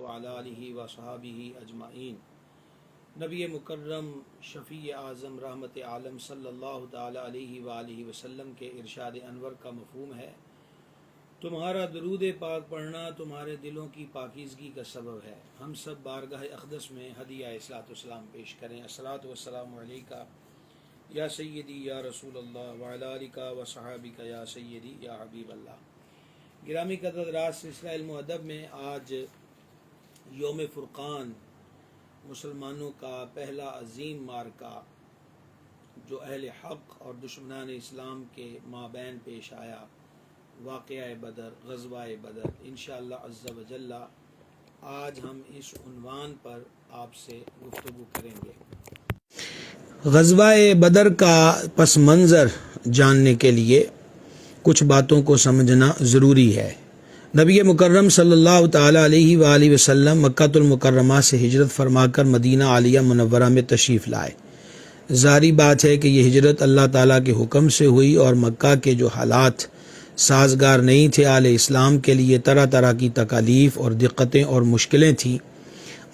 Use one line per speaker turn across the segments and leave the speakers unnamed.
وعلی آلہ وصحابہ اجمعین۔ نبی مکرم شفیع اعظم رحمت عالم صلی اللہ تعالی علیہ وآلہ وسلم کے ارشاد انور کا مفہوم ہے، تمہارا درود پاک پڑھنا تمہارے دلوں کی پاکیزگی کا سبب ہے۔ ہم سب بارگاہ اقدس میں ہدیہ اصلاۃ والسلام پیش کریں۔ الصلاۃ والسلام علیکہ یا سیدی یا رسول اللہ وعلی آلک وصحابک یا سیدی یا حبیب اللہ۔ گرامی قدر حضرات، سلسلہ علم و ادب میں آج یوم فرقان، مسلمانوں کا پہلا عظیم معرکہ جو اہل حق اور دشمنان اسلام کے مابین پیش آیا، واقعہ بدر، غزوہ بدر، انشاءاللہ عز و جل آج ہم اس عنوان پر آپ سے گفتگو کریں گے۔ غزوہ بدر کا پس منظر جاننے کے لیے کچھ باتوں کو سمجھنا ضروری ہے۔ نبی مکرم صلی اللہ تعالی علیہ وآلہ وسلم مکہ المکرمہ سے ہجرت فرما کر مدینہ عالیہ منورہ میں تشریف لائے۔ ظاہری بات ہے کہ یہ ہجرت اللہ تعالیٰ کے حکم سے ہوئی اور مکہ کے جو حالات سازگار نہیں تھے اہل اسلام کے لیے، طرح طرح کی تکالیف اور دقتیں اور مشکلیں تھیں۔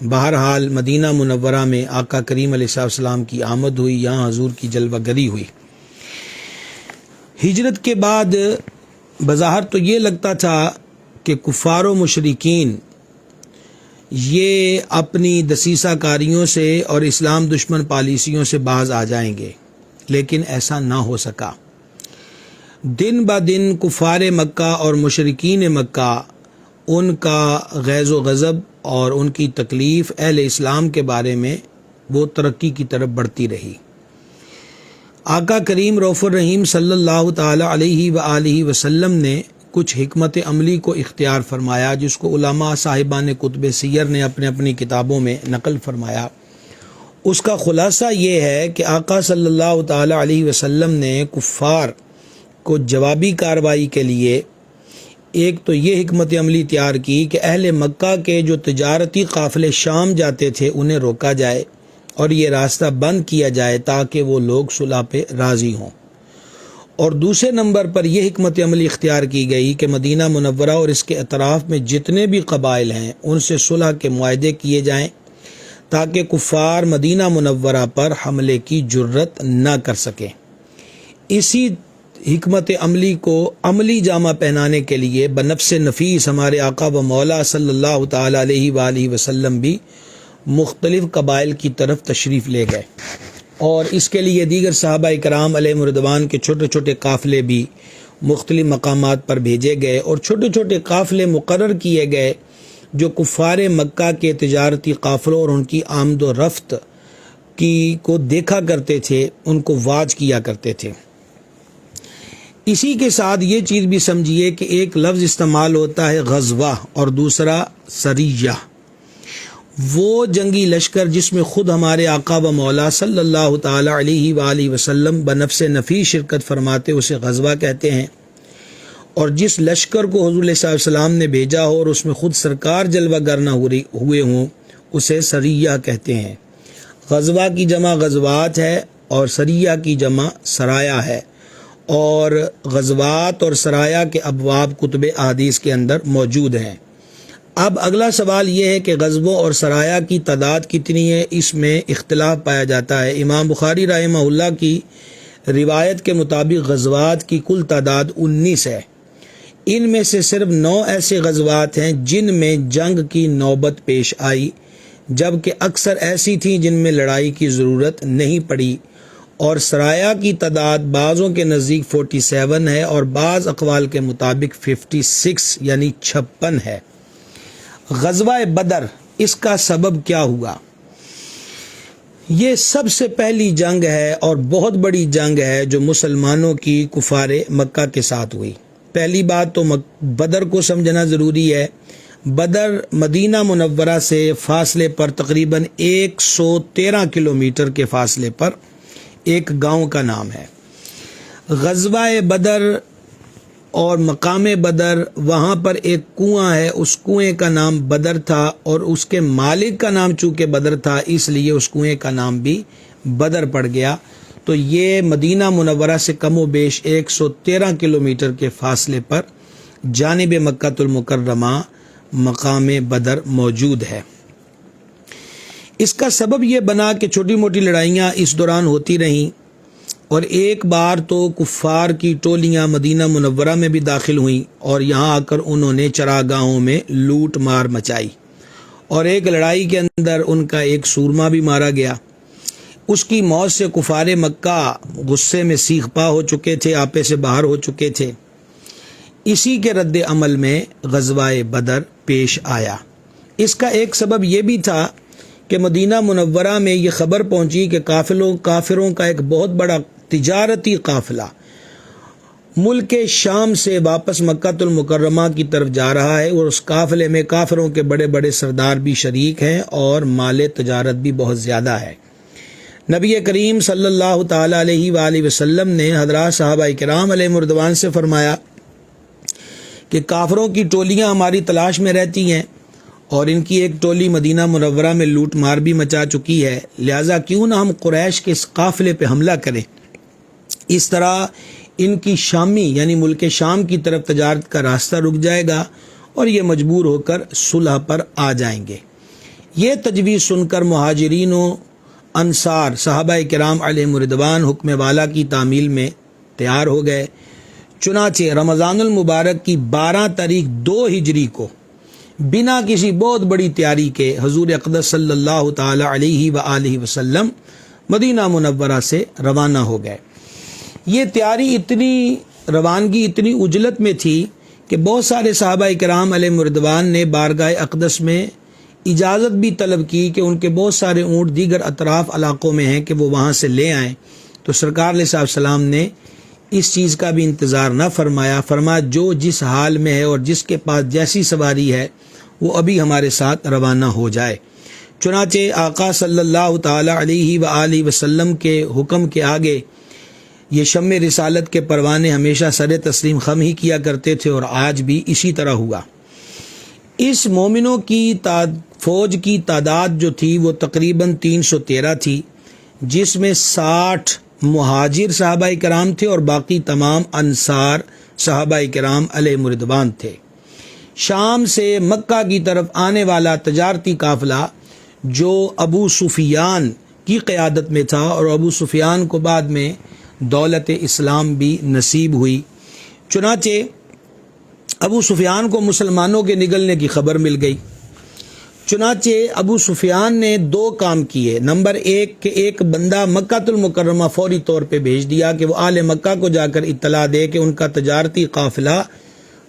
بہرحال مدینہ منورہ میں آقا کریم علیہ السلام کی آمد ہوئی، یہاں حضور کی جلوہ گری ہوئی۔ ہجرت کے بعد بظاہر تو یہ لگتا تھا کہ کفار و مشرکین یہ اپنی دسیسہ کاریوں سے اور اسلام دشمن پالیسیوں سے باز آ جائیں گے، لیکن ایسا نہ ہو سکا۔ دن بہ دن کفار مکہ اور مشرکین مکہ، ان کا غیظ و غضب اور ان کی تکلیف اہل اسلام کے بارے میں وہ ترقی کی طرف بڑھتی رہی۔ آقا کریم رؤوف الرحیم صلی اللہ تعالی علیہ وآلہ وسلم نے کچھ حکمت عملی کو اختیار فرمایا، جس کو علماء صاحبان کتب سیر نے اپنی کتابوں میں نقل فرمایا۔ اس کا خلاصہ یہ ہے کہ آقا صلی اللہ تعالی علیہ وسلم نے کفار کو جوابی کارروائی کے لیے ایک تو یہ حکمت عملی تیار کی کہ اہل مکہ کے جو تجارتی قافلے شام جاتے تھے انہیں روکا جائے اور یہ راستہ بند کیا جائے تاکہ وہ لوگ صلح پہ راضی ہوں۔ اور دوسرے نمبر پر یہ حکمت عملی اختیار کی گئی کہ مدینہ منورہ اور اس کے اطراف میں جتنے بھی قبائل ہیں ان سے صلح کے معاہدے کیے جائیں تاکہ کفار مدینہ منورہ پر حملے کی جرت نہ کر سکیں۔ اسی حکمت عملی کو عملی جامہ پہنانے کے لیے بنفس نفیس ہمارے آقا و مولا صلی اللہ تعالی علیہ وآلہ وسلم بھی مختلف قبائل کی طرف تشریف لے گئے، اور اس کے لیے دیگر صحابہ کرام علیہ رضوان کے چھوٹے چھوٹے قافلے بھی مختلف مقامات پر بھیجے گئے، اور چھوٹے چھوٹے قافلے مقرر کیے گئے جو کفار مکہ کے تجارتی قافلوں اور ان کی آمد و رفت کی کو دیکھا کرتے تھے، ان کو واچ کیا کرتے تھے۔ اسی کے ساتھ یہ چیز بھی سمجھیے کہ ایک لفظ استعمال ہوتا ہے غزوہ اور دوسرا سریہ۔ وہ جنگی لشکر جس میں خود ہمارے آقا و مولا صلی اللہ تعالی علیہ وآلہ وسلم بنفس نفیس شرکت فرماتے اسے غزوہ کہتے ہیں، اور جس لشکر کو حضور صلی اللہ علیہ وسلم نے بھیجا ہو اور اس میں خود سرکار جلوہ گر نہ ہوئے ہوں اسے سریہ کہتے ہیں۔ غزوہ کی جمع غزوات ہے اور سریہ کی جمع سرایا ہے، اور غزوات اور سرایا کے ابواب کتب احادیث کے اندر موجود ہیں۔ اب اگلا سوال یہ ہے کہ غزووں اور سرایا کی تعداد کتنی ہے، اس میں اختلاف پایا جاتا ہے۔ امام بخاری رحمہ اللہ کی روایت کے مطابق غزوات کی کل تعداد 19 ہے۔ ان میں سے صرف 9 ایسے غزوات ہیں جن میں جنگ کی نوبت پیش آئی، جبکہ اکثر ایسی تھیں جن میں لڑائی کی ضرورت نہیں پڑی، اور سرایا کی تعداد بعضوں کے نزدیک 47 ہے اور بعض اقوال کے مطابق 56 یعنی 56 ہے۔ غزوہ بدر، اس کا سبب کیا ہوا؟ یہ سب سے پہلی جنگ ہے اور بہت بڑی جنگ ہے جو مسلمانوں کی کفار مکہ کے ساتھ ہوئی۔ پہلی بات تو بدر کو سمجھنا ضروری ہے۔ بدر مدینہ منورہ سے فاصلے پر تقریباً 113 کلومیٹر کے فاصلے پر ایک گاؤں کا نام ہے۔ غزوہ بدر اور مقام بدر، وہاں پر ایک کنواں ہے، اس کنویں کا نام بدر تھا، اور اس کے مالک کا نام چونکہ بدر تھا اس لیے اس کنویں کا نام بھی بدر پڑ گیا۔ تو یہ مدینہ منورہ سے کم و بیش 113 کلومیٹر کے فاصلے پر جانب مکہ المکرمہ مقام بدر موجود ہے۔ اس کا سبب یہ بنا کہ چھوٹی موٹی لڑائیاں اس دوران ہوتی رہیں، اور ایک بار تو کفار کی ٹولیاں مدینہ منورہ میں بھی داخل ہوئیں اور یہاں آ کر انہوں نے چراگاہوں میں لوٹ مار مچائی، اور ایک لڑائی کے اندر ان کا ایک سورما بھی مارا گیا۔ اس کی موت سے کفار مکہ غصے میں سیخ پا ہو چکے تھے، آپے سے باہر ہو چکے تھے۔ اسی کے رد عمل میں غزوہ بدر پیش آیا۔ اس کا ایک سبب یہ بھی تھا کہ مدینہ منورہ میں یہ خبر پہنچی کہ کافروں کا ایک بہت بڑا تجارتی قافلہ ملک شام سے واپس مکہ المکرمہ کی طرف جا رہا ہے، اور اس قافلے میں کافروں کے بڑے بڑے سردار بھی شریک ہیں اور مال تجارت بھی بہت زیادہ ہے۔ نبی کریم صلی اللہ تعالیٰ علیہ وآلہ وسلم نے حضرات صحابہ کرام علیہم رضوان سے فرمایا کہ کافروں کی ٹولیاں ہماری تلاش میں رہتی ہیں، اور ان کی ایک ٹولی مدینہ منورہ میں لوٹ مار بھی مچا چکی ہے، لہٰذا کیوں نہ ہم قریش کے اس قافلے پہ حملہ کریں، اس طرح ان کی شامی یعنی ملک شام کی طرف تجارت کا راستہ رک جائے گا اور یہ مجبور ہو کر صلح پر آ جائیں گے۔ یہ تجویز سن کر مہاجرین و انصار صحابہ کرام علیہم رضوان حکم والا کی تعمیل میں تیار ہو گئے۔ چنانچہ رمضان المبارک کی 12 تاریخ 2 ہجری کو بنا کسی بہت بڑی تیاری کے حضور اقدس صلی اللہ تعالی علیہ وآلہ وسلم مدینہ منورہ سے روانہ ہو گئے۔ یہ تیاری روانگی اتنی عجلت میں تھی کہ بہت سارے صحابہ کرام علیہم رضوان نے بارگاہ اقدس میں اجازت بھی طلب کی کہ ان کے بہت سارے اونٹ دیگر اطراف علاقوں میں ہیں کہ وہ وہاں سے لے آئیں، تو سرکار علیہ السلام نے اس چیز کا بھی انتظار نہ فرمایا جو جس حال میں ہے اور جس کے پاس جیسی سواری ہے وہ ابھی ہمارے ساتھ روانہ ہو جائے۔ چنانچہ آقا صلی اللہ تعالی علیہ وآلہ وسلم کے حکم کے آگے یہ شمع رسالت کے پروانے ہمیشہ سر تسلیم خم ہی کیا کرتے تھے، اور آج بھی اسی طرح ہوا۔ اس مومنوں کی فوج کی تعداد جو تھی وہ تقریباً 313 تھی، جس میں 60 مہاجر صحابہ کرام تھے اور باقی تمام انصار صحابہ کرام علیہم رضوان تھے۔ شام سے مکہ کی طرف آنے والا تجارتی قافلہ جو ابو سفیان کی قیادت میں تھا، اور ابو سفیان کو بعد میں دولت اسلام بھی نصیب ہوئی، چنانچہ ابو سفیان کو مسلمانوں کے نگلنے کی خبر مل گئی۔ چنانچہ ابو سفیان نے 2 کام کیے۔ نمبر 1 کہ ایک بندہ مکہ المکرمہ فوری طور پہ بھیج دیا کہ وہ اہل مکہ کو جا کر اطلاع دے کہ ان کا تجارتی قافلہ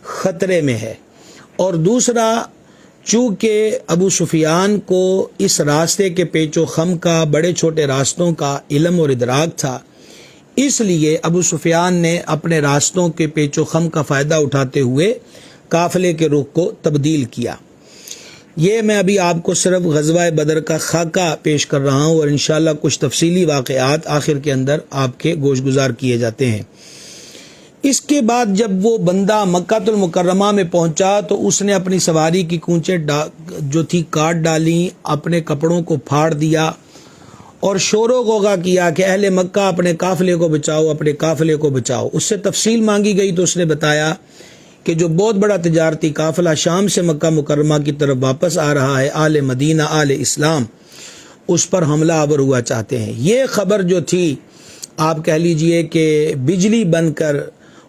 خطرے میں ہے، اور دوسرا چونکہ ابو سفیان کو اس راستے کے پیچ و خم کا، بڑے چھوٹے راستوں کا علم اور ادراک تھا، اس لیے ابو سفیان نے اپنے راستوں کے پیچ و خم کا فائدہ اٹھاتے ہوئے قافلے کے رخ کو تبدیل کیا۔ یہ میں ابھی آپ کو صرف غزوہ بدر کا خاکہ پیش کر رہا ہوں، اور انشاءاللہ کچھ تفصیلی واقعات آخر کے اندر آپ کے گوش گزار کیے جاتے ہیں۔ اس کے بعد جب وہ بندہ مکہ المکرمہ میں پہنچا تو اس نے اپنی سواری کی کونچیں جو تھی کاٹ ڈالیں، اپنے کپڑوں کو پھاڑ دیا اور شور و غوغا کیا کہ اہل مکہ اپنے قافلے کو بچاؤ، اپنے قافلے کو بچاؤ۔ اس سے تفصیل مانگی گئی تو اس نے بتایا کہ جو بہت بڑا تجارتی قافلہ شام سے مکہ مکرمہ کی طرف واپس آ رہا ہے، آل مدینہ آل اسلام اس پر حملہ آور ہوا چاہتے ہیں۔ یہ خبر جو تھی آپ کہہ لیجئے کہ بجلی بن کر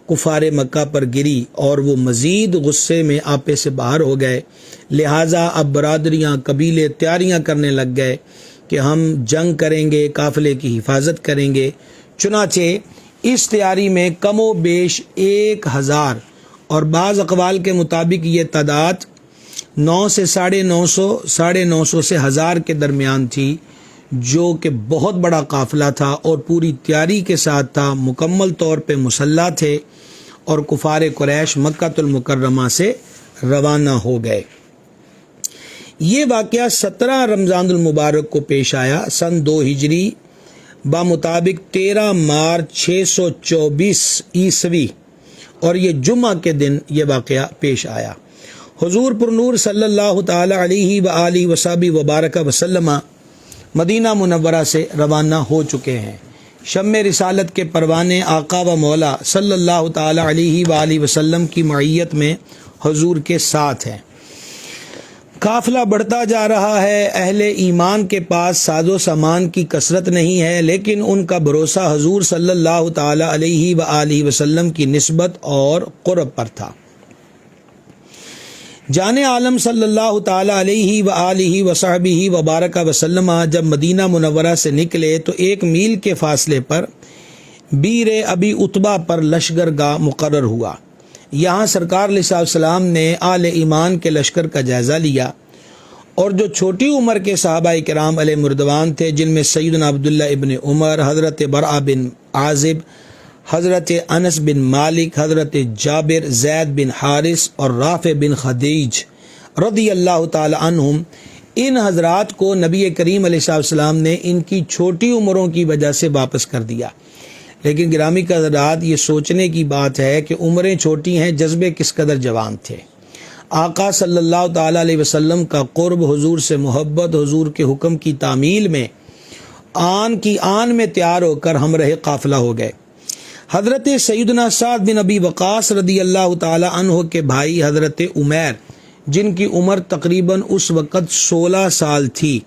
کفار مکہ پر گری، اور وہ مزید غصے میں آپے سے باہر ہو گئے، لہٰذا اب برادریاں قبیلے تیاریاں کرنے لگ گئے کہ ہم جنگ کریں گے، قافلے کی حفاظت کریں گے۔ چنانچہ اس تیاری میں کم و بیش 1000 اور بعض اقوال کے مطابق یہ تعداد 9 سے 950 سے 1000 کے درمیان تھی، جو کہ بہت بڑا قافلہ تھا اور پوری تیاری کے ساتھ تھا، مکمل طور پہ مسلح تھے، اور کفار قریش مکہ المکرمہ سے روانہ ہو گئے۔ یہ واقعہ 17 رمضان المبارک کو پیش آیا سن 2 ہجری بمطابق 13 مارچ 624 عیسوی، اور یہ جمعہ کے دن یہ واقعہ پیش آیا۔ حضور پرنور صلی اللہ تعالی علیہ وآلہ وصحبہ وبارک وسلم مدینہ منورہ سے روانہ ہو چکے ہیں۔ شمع رسالت کے پروانے آقا و مولا صلی اللہ تعالی علیہ وآلہ وسلم کی معیت میں حضور کے ساتھ ہیں۔ قافلہ بڑھتا جا رہا ہے، اہل ایمان کے پاس ساز و سامان کی کثرت نہیں ہے، لیکن ان کا بھروسہ حضور صلی اللہ تعالی علیہ وآلہ وسلم کی نسبت اور قرب پر تھا۔ جان عالم صلی اللہ تعالی علیہ وآلہ وصحبہ وبارک وسلم جب مدینہ منورہ سے نکلے تو 1 میل کے فاصلے پر بیر ابی عتبہ پر لشکر گاہ مقرر ہوا۔ یہاں سرکار علیہ السلام نے آل ایمان کے لشکر کا جائزہ لیا، اور جو چھوٹی عمر کے صحابہ کرام علیہ مردوان تھے، جن میں سیدنا عبداللہ ابن عمر، حضرت برع بن عازب، حضرت انس بن مالک، حضرت جابر، زید بن حارث اور رافع بن خدیج رضی اللہ تعالی عنہم، ان حضرات کو نبی کریم علیہ السلام نے ان کی چھوٹی عمروں کی وجہ سے واپس کر دیا۔ لیکن گرامی کا حضرات، یہ سوچنے کی بات ہے کہ عمریں چھوٹی ہیں، جذبے کس قدر جوان تھے۔ آقا صلی اللہ تعالی علیہ وسلم کا قرب، حضور سے محبت، حضور کے حکم کی تعمیل میں آن کی آن میں تیار ہو کر ہمراہ قافلہ ہو گئے۔ حضرت سیدنا سعد بن ابی وقاص رضی اللہ تعالی عنہ کے بھائی حضرت عمیر، جن کی عمر تقریباً اس وقت 16 سال تھی،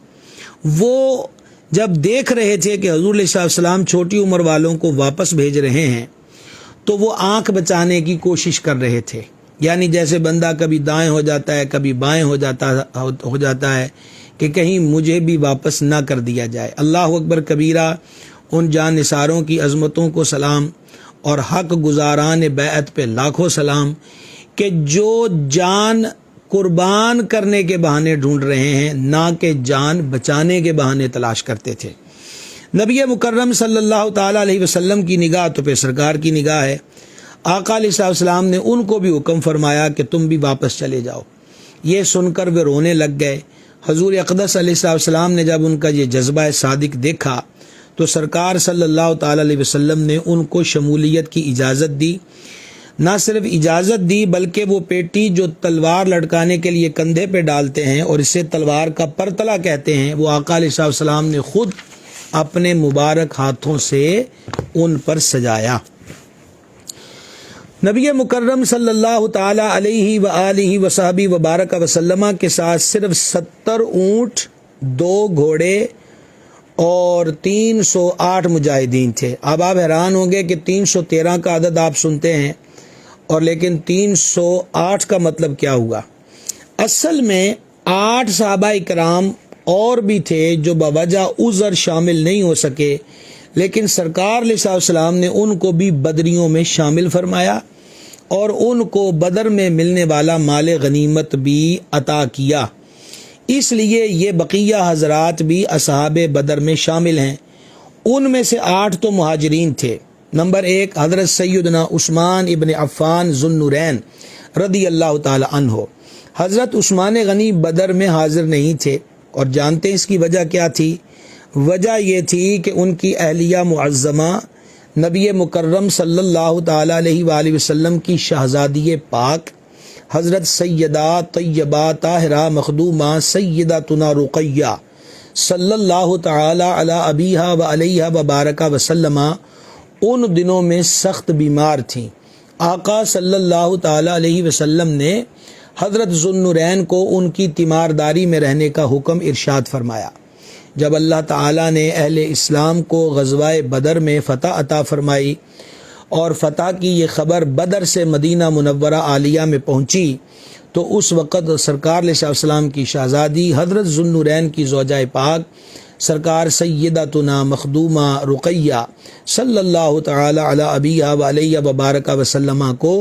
وہ جب دیکھ رہے تھے کہ حضور علیہ السلام چھوٹی عمر والوں کو واپس بھیج رہے ہیں تو وہ آنکھ بچانے کی کوشش کر رہے تھے، یعنی جیسے بندہ کبھی دائیں ہو جاتا ہے، کبھی بائیں ہو جاتا ہے کہ کہیں مجھے بھی واپس نہ کر دیا جائے۔ اللہ اکبر کبیرہ، ان جان نثاروں کی عظمتوں کو سلام، اور حق گزاران بیعت پہ لاکھوں سلام، کہ جو جان قربان کرنے کے بہانے ڈھونڈ رہے ہیں، نہ کہ جان بچانے کے بہانے تلاش کرتے تھے۔ نبی مکرم صلی اللہ تعالی علیہ وسلم کی نگاہ تو پہ سرکار کی نگاہ ہے۔ آقا علیہ السلام نے ان کو بھی حکم فرمایا کہ تم بھی واپس چلے جاؤ۔ یہ سن کر وہ رونے لگ گئے۔ حضور اقدس علیہ السلام نے جب ان کا یہ جذبہ صادق دیکھا تو سرکار صلی اللہ تعالی علیہ وسلم نے ان کو شمولیت کی اجازت دی۔ نہ صرف اجازت دی بلکہ وہ پیٹی جو تلوار لٹکانے کے لیے کندھے پہ ڈالتے ہیں اور اسے تلوار کا پرتلا کہتے ہیں، وہ آقا علیہ السلام نے خود اپنے مبارک ہاتھوں سے ان پر سجایا۔ نبی مکرم صلی اللہ تعالی علیہ وآلہ وصحبہ وبارک وسلم کے ساتھ صرف 70 اونٹ، 2 گھوڑے اور 308 مجاہدین تھے۔ اب آپ حیران ہوں گے کہ 313 کا عدد آپ سنتے ہیں، اور لیکن 308 کا مطلب کیا ہوا؟ اصل میں 8 صحابہ کرام اور بھی تھے جو بوجہ عذر شامل نہیں ہو سکے، لیکن سرکار علیہ السلام نے ان کو بھی بدریوں میں شامل فرمایا اور ان کو بدر میں ملنے والا مال غنیمت بھی عطا کیا۔ اس لیے یہ بقیہ حضرات بھی اصحاب بدر میں شامل ہیں۔ ان میں سے 8 تو مہاجرین تھے۔ نمبر 1 حضرت سیدنا عثمان ابن عفان ذو النورین رضی اللہ تعالی عنہ۔ حضرت عثمان غنی بدر میں حاضر نہیں تھے، اور جانتے ہیں اس کی وجہ کیا تھی؟ وجہ یہ تھی کہ ان کی اہلیہ معظمہ نبی مکرم صلی اللہ تعالی علیہ وآلہ وسلم کی شہزادی پاک حضرت سیدہ طیبہ طاہرہ مخدومہ سیدتنا رقیہ صلی اللہ تعالی علی ابیہا و علیہ وبارک وسلم ان دنوں میں سخت بیمار تھیں۔ آقا صلی اللہ تعالی علیہ وسلم نے حضرت ذو النورین کو ان کی تیمارداری میں رہنے کا حکم ارشاد فرمایا۔ جب اللہ تعالی نے اہل اسلام کو غزوہ بدر میں فتح عطا فرمائی اور فتح کی یہ خبر بدر سے مدینہ منورہ عالیہ میں پہنچی، تو اس وقت سرکار علیہ السلام کی شہزادی حضرت ذو النورین کی زوجہ پاک سرکار سیدتنا مخدومہ رقیہ صلی اللہ تعالی علی ابیہا و علیہ وبارک وسلم کو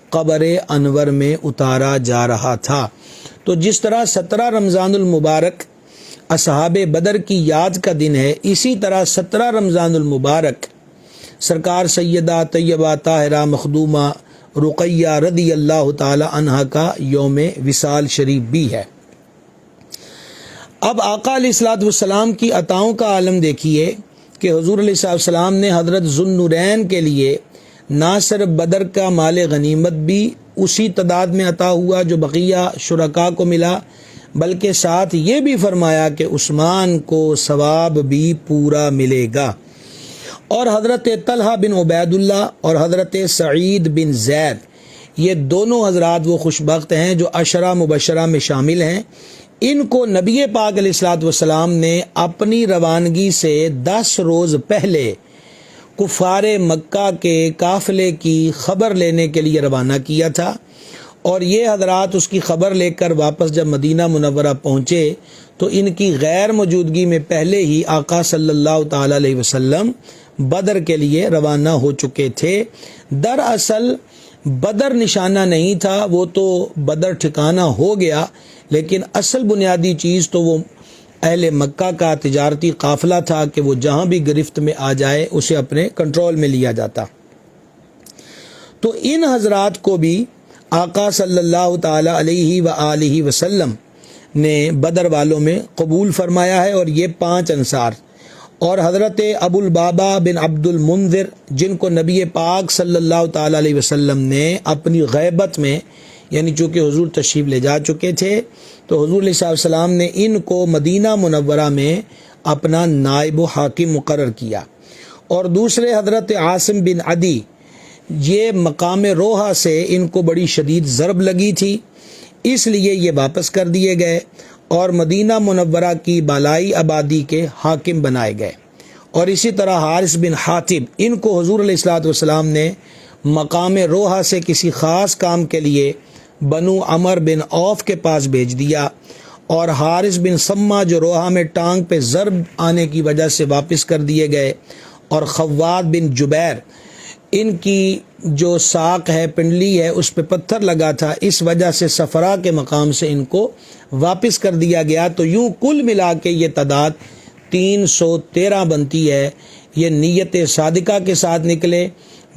قبر انور میں اتارا جا رہا تھا۔ تو جس طرح 17 رمضان المبارک اصحاب بدر کی یاد کا دن ہے، اسی طرح 17 رمضان المبارک سرکار سیدہ طیبہ طاہرہ مخدومہ رقیہ رضی اللہ تعالی عنہا کا یوم وصال شریف بھی ہے۔ اب آقا علیہ السلام کی عطاؤں کا عالم دیکھیے کہ حضور علیہ السلام نے حضرت ذو النورین کے لیے نہ صرف بدر کا مال غنیمت بھی اسی تعداد میں عطا ہوا جو بقیہ شرکاء کو ملا، بلکہ ساتھ یہ بھی فرمایا کہ عثمان کو ثواب بھی پورا ملے گا۔ اور حضرت طلحہ بن عبید اللہ اور حضرت سعید بن زید، یہ دونوں حضرات وہ خوش بخت ہیں جو عشرہ مبشرہ میں شامل ہیں۔ ان کو نبی پاک علیہ الصلوۃ والسلام نے اپنی روانگی سے 10 روز پہلے کفار مکہ کے قافلے کی خبر لینے کے لیے روانہ کیا تھا، اور یہ حضرات اس کی خبر لے کر واپس جب مدینہ منورہ پہنچے تو ان کی غیر موجودگی میں پہلے ہی آقا صلی اللہ تعالی علیہ وسلم بدر کے لیے روانہ ہو چکے تھے۔ دراصل بدر نشانہ نہیں تھا، وہ تو بدر ٹھکانہ ہو گیا، لیکن اصل بنیادی چیز تو وہ اہل مکہ کا تجارتی قافلہ تھا کہ وہ جہاں بھی گرفت میں آ جائے اسے اپنے کنٹرول میں لیا جاتا۔ تو ان حضرات کو بھی آقا صلی اللہ تعالی علیہ وآلہ وسلم نے بدر والوں میں قبول فرمایا ہے، اور یہ 5 انصار اور حضرت ابو البابا بن عبد المنذر، جن کو نبی پاک صلی اللہ تعالی علیہ وسلم نے اپنی غیبت میں، یعنی چونکہ حضور تشریف لے جا چکے تھے تو حضور علیہ السلام نے ان کو مدینہ منورہ میں اپنا نائب و حاکم مقرر کیا، اور دوسرے حضرت عاصم بن عدی، یہ مقام روحہ سے ان کو بڑی شدید ضرب لگی تھی، اس لیے یہ واپس کر دیے گئے اور مدینہ منورہ کی بالائی آبادی کے حاکم بنائے گئے۔ اور اسی طرح حارث بن حاتب، ان کو حضور علیہ الصلوۃ والسلام نے مقام روحہ سے کسی خاص کام کے لیے بنو عمر بن عوف کے پاس بھیج دیا، اور حارث بن سما جو روحہ میں ٹانگ پہ ضرب آنے کی وجہ سے واپس کر دیے گئے، اور خواد بن جبیر، ان کی جو ساق ہے، پنڈلی ہے، اس پہ پتھر لگا تھا، اس وجہ سے صفرا کے مقام سے ان کو واپس کر دیا گیا۔ تو یوں کل ملا کے یہ تعداد 313 بنتی ہے۔ یہ نیت صادقہ کے ساتھ نکلے،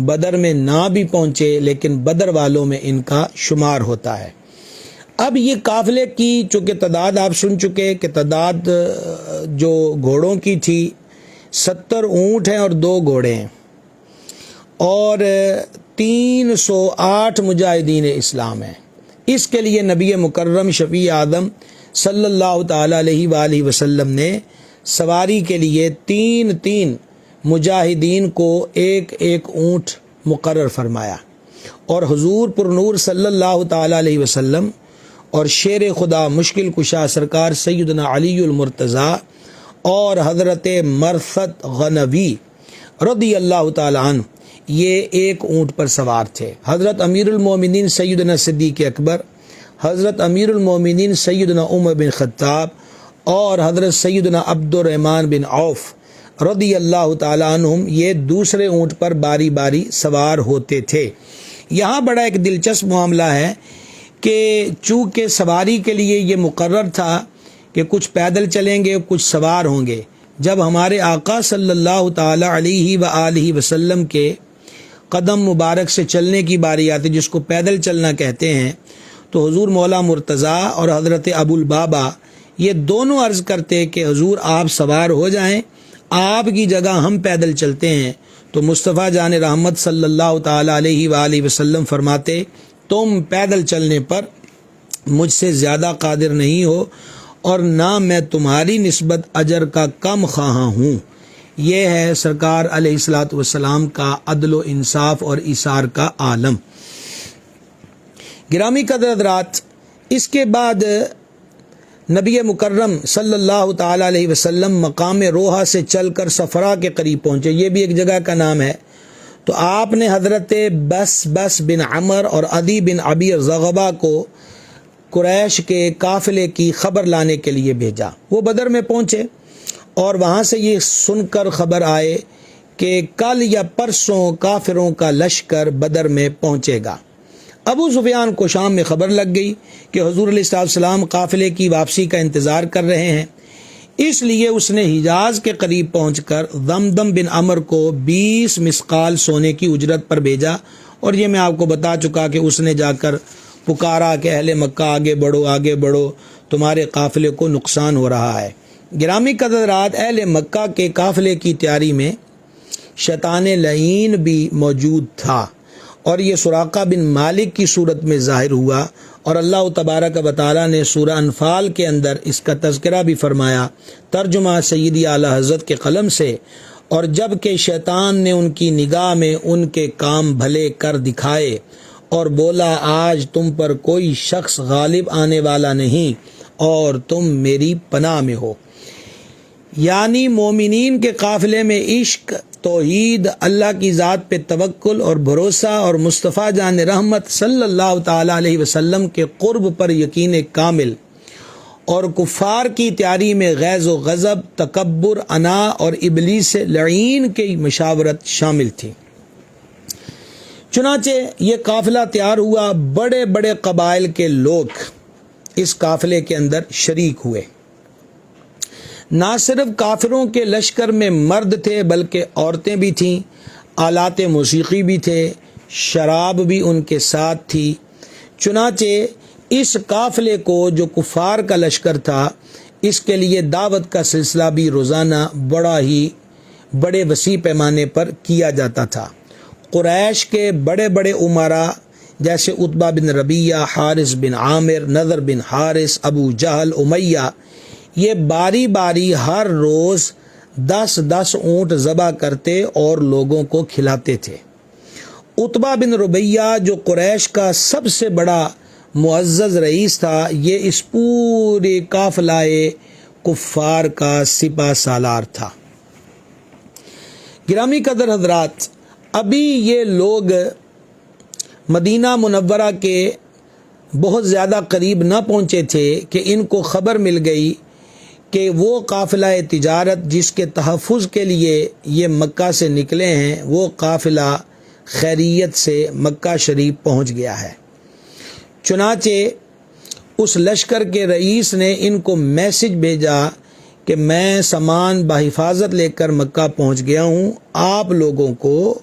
بدر میں نہ بھی پہنچے، لیکن بدر والوں میں ان کا شمار ہوتا ہے۔ اب یہ قافلے کی چونکہ تعداد آپ سن چکے کہ تعداد جو گھوڑوں کی تھی 70 اونٹ ہیں اور 2 گھوڑے ہیں، اور 308 مجاہدین اسلام ہیں۔ اس کے لیے نبی مکرم شفیع آدم صلی اللہ تعالی علیہ وآلہ وسلم نے سواری کے لیے 3 مجاہدین کو ایک اونٹ مقرر فرمایا، اور حضور پر نور صلی اللہ تعالی علیہ وسلم اور شیر خدا مشکل کشا سرکار سیدنا علی المرتضیٰ اور حضرت مرثد غنوی رضی اللہ تعالی عنہ یہ ایک اونٹ پر سوار تھے۔ حضرت امیر المومنین سیدنا صدیق اکبر، حضرت امیر المومنین سیدنا عمر بن خطاب اور حضرت سیدنا عبد الرحمن بن عوف رضی اللہ تعالی عنہم یہ دوسرے اونٹ پر باری باری سوار ہوتے تھے۔ یہاں بڑا ایک دلچسپ معاملہ ہے کہ چونکہ سواری کے لیے یہ مقرر تھا کہ کچھ پیدل چلیں گے، کچھ سوار ہوں گے، جب ہمارے آقا صلی اللہ تعالی علیہ وآلہ وسلم کے قدم مبارک سے چلنے کی باری آتی، جس کو پیدل چلنا کہتے ہیں، تو حضور مولا مرتضیٰ اور حضرت ابو البابا یہ دونوں عرض کرتے کہ حضور آپ سوار ہو جائیں، آپ کی جگہ ہم پیدل چلتے ہیں۔ تو مصطفیٰ جان رحمت صلی اللہ تعالی علیہ وآلہ وسلم فرماتے تم پیدل چلنے پر مجھ سے زیادہ قادر نہیں ہو، اور نہ میں تمہاری نسبت اجر کا کم خواہاں ہوں۔ یہ ہے سرکار علیہ الصلوۃ والسلام کا عدل و انصاف اور ایثار کا عالم۔ گرامی قدر حضرات، اس کے بعد نبی مکرم صلی اللہ تعالی علیہ وسلم مقام روحہ سے چل کر صفرا کے قریب پہنچے، یہ بھی ایک جگہ کا نام ہے۔ تو آپ نے حضرت بس بن عمر اور عدی بن ابی زغبہ کو قریش کے قافلے کی خبر لانے کے لیے بھیجا۔ وہ بدر میں پہنچے اور وہاں سے یہ سن کر خبر آئے کہ کل یا پرسوں کافروں کا لشکر بدر میں پہنچے گا۔ ابو سفیان کو شام میں خبر لگ گئی کہ حضور علیہ السلام قافلے کی واپسی کا انتظار کر رہے ہیں، اس لیے اس نے حجاز کے قریب پہنچ کر ضمضم بن عمر کو 20 مسقال سونے کی اجرت پر بھیجا، اور یہ میں آپ کو بتا چکا کہ اس نے جا کر پکارا کہ اہل مکہ آگے بڑھو آگے بڑھو، تمہارے قافلے کو نقصان ہو رہا ہے۔ گرامی قدرات، اہل مکہ کے قافلے کی تیاری میں شیطان لعین بھی موجود تھا، اور یہ سراقہ بن مالک کی صورت میں ظاہر ہوا، اور اللہ تبارک و تعالیٰ نے سورہ انفال کے اندر اس کا تذکرہ بھی فرمایا، ترجمہ سیدی اعلیٰ حضرت کے قلم سے، اور جب کہ شیطان نے ان کی نگاہ میں ان کے کام بھلے کر دکھائے اور بولا آج تم پر کوئی شخص غالب آنے والا نہیں اور تم میری پناہ میں ہو۔ یعنی مومنین کے قافلے میں عشق، توحید، اللہ کی ذات پہ توکل اور بھروسہ اور مصطفیٰ جان رحمت صلی اللہ تعالی علیہ وسلم کے قرب پر یقین کامل، اور کفار کی تیاری میں غیظ و غضب، تکبر، انا اور ابلیس لعین کی مشاورت شامل تھی۔ چنانچہ یہ قافلہ تیار ہوا، بڑے بڑے قبائل کے لوگ اس قافلے کے اندر شریک ہوئے۔ نہ صرف کافروں کے لشکر میں مرد تھے بلکہ عورتیں بھی تھیں، آلات موسیقی بھی تھے، شراب بھی ان کے ساتھ تھی۔ چنانچہ اس قافلے کو جو کفار کا لشکر تھا، اس کے لیے دعوت کا سلسلہ بھی روزانہ بڑے وسیع پیمانے پر کیا جاتا تھا۔ قریش کے بڑے بڑے امراء جیسے عتبہ بن ربیعہ، حارث بن عامر، نضر بن حارث، ابو جہل، امیہ، یہ باری باری ہر روز 10 اونٹ ذبح کرتے اور لوگوں کو کھلاتے تھے۔ عتبہ بن ربیعہ جو قریش کا سب سے بڑا معزز رئیس تھا، یہ اس پورے قافلہ کفار کا سپہ سالار تھا۔ گرامی قدر حضرات، ابھی یہ لوگ مدینہ منورہ کے بہت زیادہ قریب نہ پہنچے تھے کہ ان کو خبر مل گئی کہ وہ قافلہ تجارت جس کے تحفظ کے لیے یہ مکہ سے نکلے ہیں، وہ قافلہ خیریت سے مکہ شریف پہنچ گیا ہے۔ چنانچہ اس لشکر کے رئیس نے ان کو میسج بھیجا کہ میں سامان بحفاظت لے کر مکہ پہنچ گیا ہوں، آپ لوگوں کو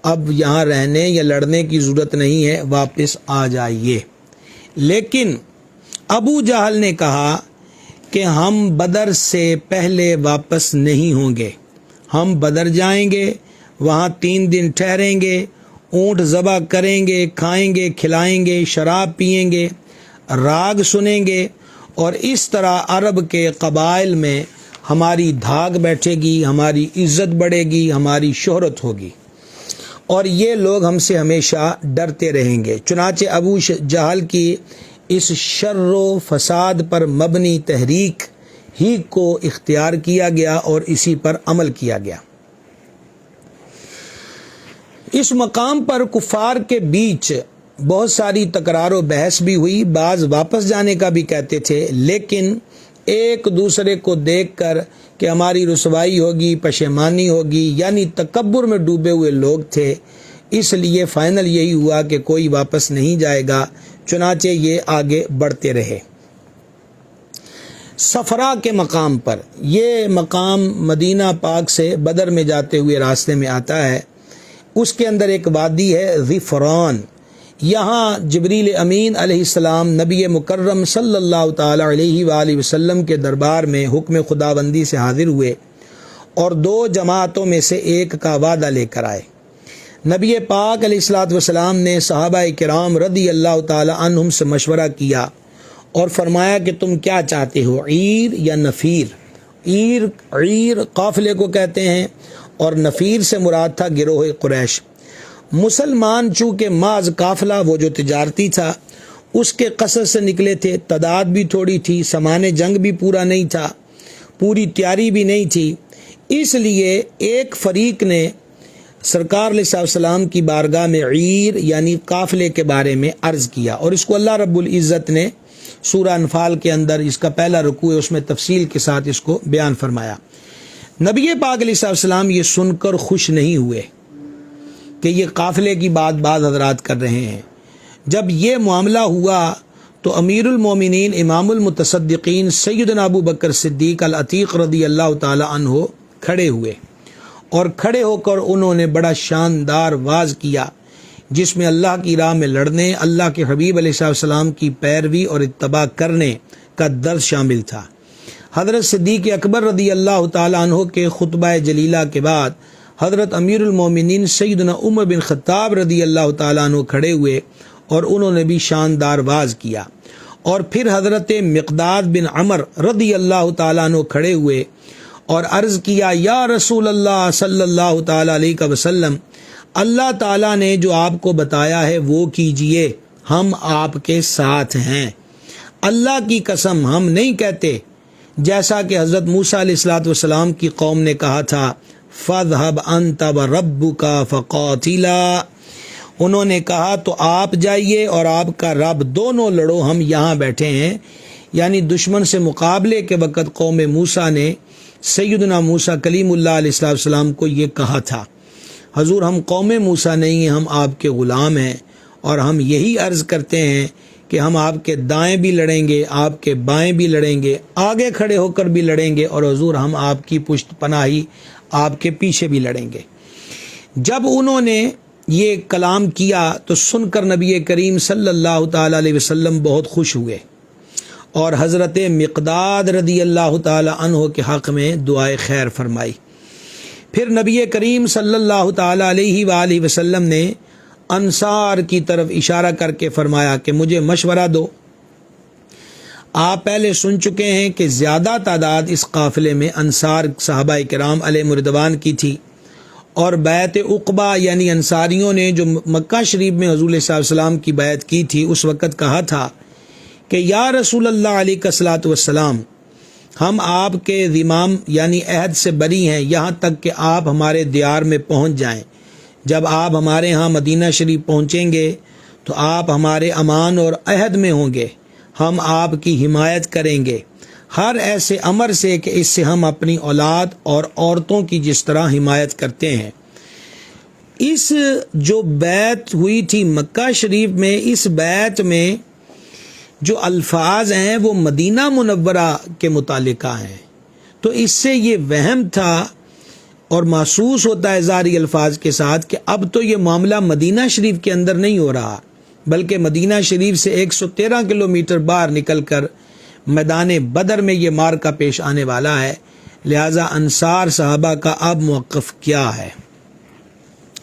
اب یہاں رہنے یا لڑنے کی ضرورت نہیں ہے، واپس آ جائیے۔ لیکن ابو جہل نے کہا کہ ہم بدر سے پہلے واپس نہیں ہوں گے، ہم بدر جائیں گے، وہاں 3 دن ٹھہریں گے، اونٹ ذبح کریں گے، کھائیں گے، کھلائیں گے، شراب پئیں گے، راگ سنیں گے، اور اس طرح عرب کے قبائل میں ہماری دھاگ بیٹھے گی، ہماری عزت بڑھے گی، ہماری شہرت ہوگی، اور یہ لوگ ہم سے ہمیشہ ڈرتے رہیں گے۔ چنانچہ ابو جہل کی اس شر و فساد پر مبنی تحریک ہی کو اختیار کیا گیا اور اسی پر عمل کیا گیا۔ اس مقام پر کفار کے بیچ بہت ساری تکرار و بحث بھی ہوئی، بعض واپس جانے کا بھی کہتے تھے، لیکن ایک دوسرے کو دیکھ کر کہ ہماری رسوائی ہوگی، پشیمانی ہوگی، یعنی تکبر میں ڈوبے ہوئے لوگ تھے، اس لیے فائنل یہی ہوا کہ کوئی واپس نہیں جائے گا۔ چنانچہ یہ آگے بڑھتے رہے۔ صفرا کے مقام پر، یہ مقام مدینہ پاک سے بدر میں جاتے ہوئے راستے میں آتا ہے، اس کے اندر ایک وادی ہے ظفران۔ یہاں جبریل امین علیہ السلام نبی مکرم صلی اللہ تعالی علیہ وآلہ وسلم کے دربار میں حکم خداوندی سے حاضر ہوئے اور 2 جماعتوں میں سے ایک کا وعدہ لے کر آئے۔ نبی پاک علیہ الصلوۃ والسلام نے صحابہ کرام رضی اللہ تعالی عنہم سے مشورہ کیا اور فرمایا کہ تم کیا چاہتے ہو، عیر یا نفیر؟ عیر قافلے کو کہتے ہیں، اور نفیر سے مراد تھا گروہ قریش۔ مسلمان چونکہ معاذ قافلہ وہ جو تجارتی تھا اس کے قصد سے نکلے تھے، تعداد بھی تھوڑی تھی، سامان جنگ بھی پورا نہیں تھا، پوری تیاری بھی نہیں تھی، اس لیے ایک فریق نے سرکار علیہ السلام کی بارگاہ میں عیر یعنی قافلے کے بارے میں عرض کیا، اور اس کو اللہ رب العزت نے سورہ انفال کے اندر اس کا پہلا رکوع ہے، اس میں تفصیل کے ساتھ اس کو بیان فرمایا۔ نبی پاک علیہ السلام یہ سن کر خوش نہیں ہوئے کہ یہ قافلے کی بات بعض حضرات کر رہے ہیں۔ جب یہ معاملہ ہوا تو امیر المومنین امام المتصدقین سیدنا ابو بکر صدیق العتیق رضی اللہ تعالی عنہ کھڑے ہوئے، اور کھڑے ہو کر انہوں نے بڑا شاندار واز کیا جس میں اللہ کی راہ میں لڑنے، اللہ کے حبیب علیہ السلام کی پیروی اور اتباع کرنے کا درس شامل تھا۔ حضرت صدیق اکبر رضی اللہ تعالی عنہ کے خطبہ جلیلہ کے بعد حضرت امیر المومنین سیدنا عمر بن خطاب رضی اللہ تعالیٰ عنہ کھڑے ہوئے اور انہوں نے بھی شاندار واز کیا، اور پھر حضرت مقداد بن عمر رضی اللہ تعالیٰ عنہ کھڑے ہوئے اور عرض کیا، یا رسول اللہ صلی اللہ تعالیٰ علیہ وسلم، اللہ تعالیٰ نے جو آپ کو بتایا ہے وہ کیجئے، ہم آپ کے ساتھ ہیں۔ اللہ کی قسم ہم نہیں کہتے جیسا کہ حضرت موسیٰ علیہ الصلوۃ والسلام کی قوم نے کہا تھا، فَاذْهَبْ أَنْتَ وَرَبُّكَ فَقَاتِلَا، انہوں نے کہا تو آپ جائیے اور آپ کا رب، دونوں لڑو، ہم یہاں بیٹھے ہیں۔ یعنی دشمن سے مقابلے کے وقت قوم موسیٰ نے سیدنا موسیٰ کلیم اللہ علیہ السلام کو یہ کہا تھا، حضور ہم قوم موسیٰ نہیں ہیں، ہم آپ کے غلام ہیں، اور ہم یہی عرض کرتے ہیں کہ ہم آپ کے دائیں بھی لڑیں گے، آپ کے بائیں بھی لڑیں گے، آگے کھڑے ہو کر بھی لڑیں گے، اور حضور ہم آپ کی پشت پناہی آپ کے پیچھے بھی لڑیں گے۔ جب انہوں نے یہ کلام کیا تو سن کر نبی کریم صلی اللہ تعالی علیہ وسلم بہت خوش ہوئے اور حضرت مقداد رضی اللہ تعالی عنہ کے حق میں دعائے خیر فرمائی۔ پھر نبی کریم صلی اللہ تعالی علیہ وآلہ وسلم نے انصار کی طرف اشارہ کر کے فرمایا کہ مجھے مشورہ دو۔ آپ پہلے سن چکے ہیں کہ زیادہ تعداد اس قافلے میں انصار صحابہ کرام علیہ رضوان کی تھی، اور بیعت عقبہ یعنی انصاریوں نے جو مکہ شریف میں حضور صلی اللہ علیہ وسلم کی بیعت کی تھی، اس وقت کہا تھا کہ یا رسول اللہ علیہ الصلوۃ والسلام، ہم آپ کے ذمام یعنی عہد سے بری ہیں یہاں تک کہ آپ ہمارے دیار میں پہنچ جائیں۔ جب آپ ہمارے ہاں مدینہ شریف پہنچیں گے تو آپ ہمارے امان اور عہد میں ہوں گے، ہم آپ کی حمایت کریں گے ہر ایسے امر سے کہ اس سے ہم اپنی اولاد اور عورتوں کی جس طرح حمایت کرتے ہیں۔ اس جو بیعت ہوئی تھی مکہ شریف میں، اس بیعت میں جو الفاظ ہیں وہ مدینہ منورہ کے متعلقہ ہیں، تو اس سے یہ وہم تھا اور محسوس ہوتا ہے ظاہری الفاظ کے ساتھ کہ اب تو یہ معاملہ مدینہ شریف کے اندر نہیں ہو رہا، بلکہ مدینہ شریف سے 113 کلومیٹر باہر نکل کر میدان بدر میں یہ معرکہ پیش آنے والا ہے، لہذا انصار صحابہ کا اب موقف کیا ہے؟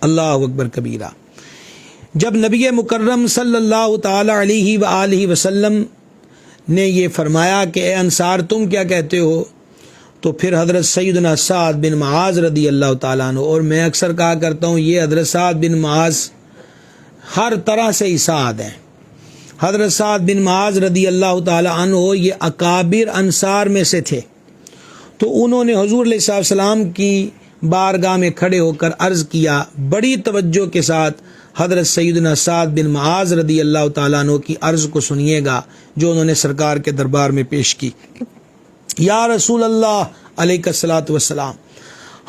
اللہ اکبر کبیرہ۔ جب نبی مکرم صلی اللہ تعالی علیہ وآلہ وسلم نے یہ فرمایا کہ اے انصار تم کیا کہتے ہو، تو پھر حضرت سیدنا سعد بن معاذ رضی اللہ تعالیٰ عنہ، اور میں اکثر کہا کرتا ہوں یہ حضرت سعد بن معاذ ہر طرح سے ہی سعد ہیں۔ حضرت سعد بن معاذ رضی اللہ تعالیٰ عنہ یہ اکابر انصار میں سے تھے، تو انہوں نے حضور علیہ السلام کی بارگاہ میں کھڑے ہو کر عرض کیا، بڑی توجہ کے ساتھ حضرت سیدنا سعد بن معاذ رضی اللہ تعالیٰ عنہ کی عرض کو سنیے گا جو انہوں نے سرکار کے دربار میں پیش کی۔ یا رسول اللہ علیہ الصلوۃ والسلام،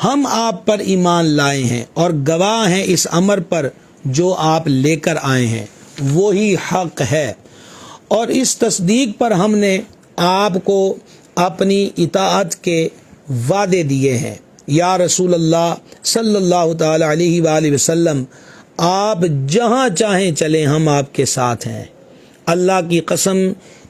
ہم آپ پر ایمان لائے ہیں اور گواہ ہیں اس امر پر جو آپ لے کر آئے ہیں وہی حق ہے، اور اس تصدیق پر ہم نے آپ کو اپنی اطاعت کے وعدے دیے ہیں۔ یا رسول اللہ صلی اللہ تعالی علیہ وآلہ وسلم، آپ جہاں چاہیں چلیں ہم آپ کے ساتھ ہیں۔ اللہ کی قسم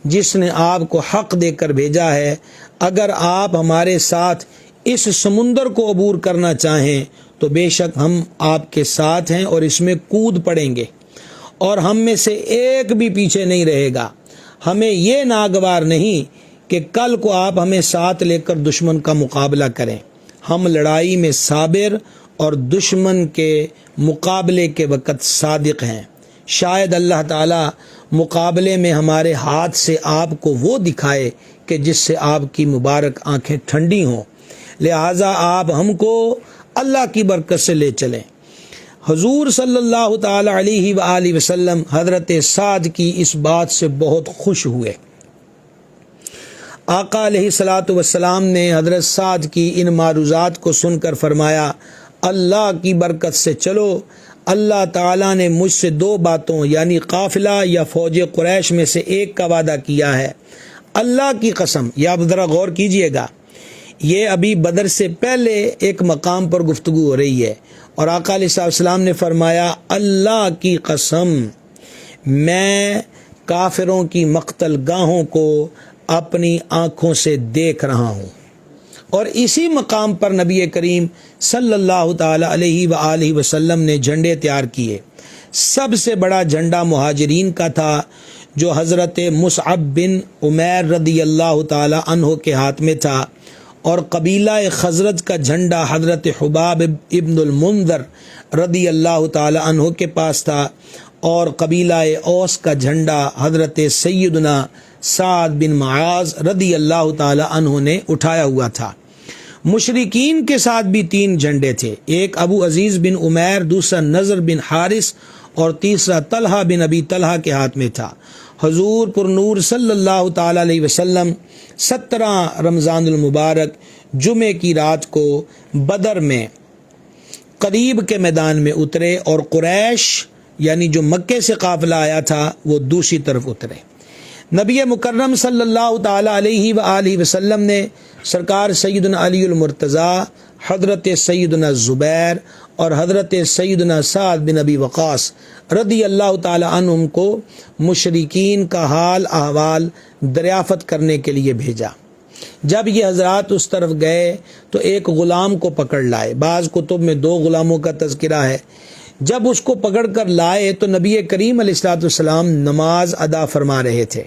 جس نے آپ کو حق دے کر بھیجا ہے، اگر آپ ہمارے ساتھ اس سمندر کو عبور کرنا چاہیں تو بے شک ہم آپ کے ساتھ ہیں اور اس میں کود پڑیں گے، اور ہم میں سے ایک بھی پیچھے نہیں رہے گا۔ ہمیں یہ ناگوار نہیں کہ کل کو آپ ہمیں ساتھ لے کر دشمن کا مقابلہ کریں۔ ہم لڑائی میں صابر اور دشمن کے مقابلے کے وقت صادق ہیں۔ شاید اللہ تعالی مقابلے میں ہمارے ہاتھ سے آپ کو وہ دکھائے کہ جس سے آپ کی مبارک آنکھیں ٹھنڈی ہوں، لہٰذا آپ ہم کو اللہ کی برکت سے لے چلیں۔ حضور صلی اللہ تعالی علیہ وآلہ وسلم حضرت سعد کی اس بات سے بہت خوش ہوئے۔ آقا علیہ الصلوۃ والسلام نے حضرت سعد کی ان معروضات کو سن کر فرمایا، اللہ کی برکت سے چلو، اللہ تعالیٰ نے مجھ سے دو باتوں یعنی قافلہ یا فوج قریش میں سے ایک کا وعدہ کیا ہے۔ اللہ کی قسم، یہ آپ ذرا غور کیجئے گا، یہ ابھی بدر سے پہلے ایک مقام پر گفتگو ہو رہی ہے، اور آقا علیہ السلام نے فرمایا اللہ کی قسم میں کافروں کی مقتل گاہوں کو اپنی آنکھوں سے دیکھ رہا ہوں۔ اور اسی مقام پر نبی کریم صلی اللہ تعالی علیہ وآلہ وسلم نے جھنڈے تیار کیے۔ سب سے بڑا جھنڈا مہاجرین کا تھا جو حضرت مصعب بن عمیر رضی اللہ تعالی عنہ کے ہاتھ میں تھا، اور قبیلہ خزرج کا جھنڈا حضرت حباب ابن المنذر رضی اللہ تعالی عنہ کے پاس تھا، اور قبیلہ اوس کا جھنڈا حضرت سیدنا سعد بن معاذ رضی اللہ تعالی عنہ نے اٹھایا ہوا تھا۔ مشرکین کے ساتھ بھی 3 جھنڈے تھے، ایک ابو عزیز بن عمیر، دوسرا نضر بن حارث اور تیسرا طلحہ بن ابی طلحہ کے ہاتھ میں تھا۔ حضور پر نور صلی اللہ تعالی علیہ وسلم 17 رمضان المبارک جمعے کی رات کو بدر میں قریب کے میدان میں اترے، اور قریش یعنی جو مکے سے قافلہ آیا تھا وہ دوسری طرف اترے۔ نبی مکرم صلی اللہ تعالی علیہ وآلہ وسلم نے سرکار سیدنا علی المرتضیٰ، حضرت سیدنا زبیر اور حضرت سیدنا سعد بن ابی وقاص رضی اللہ تعالی عنہم کو مشرکین کا حال احوال دریافت کرنے کے لیے بھیجا۔ جب یہ حضرات اس طرف گئے تو ایک غلام کو پکڑ لائے، بعض کتب میں 2 غلاموں کا تذکرہ ہے۔ جب اس کو پکڑ کر لائے تو نبی کریم علیہ الصلوۃ والسلام نماز ادا فرما رہے تھے۔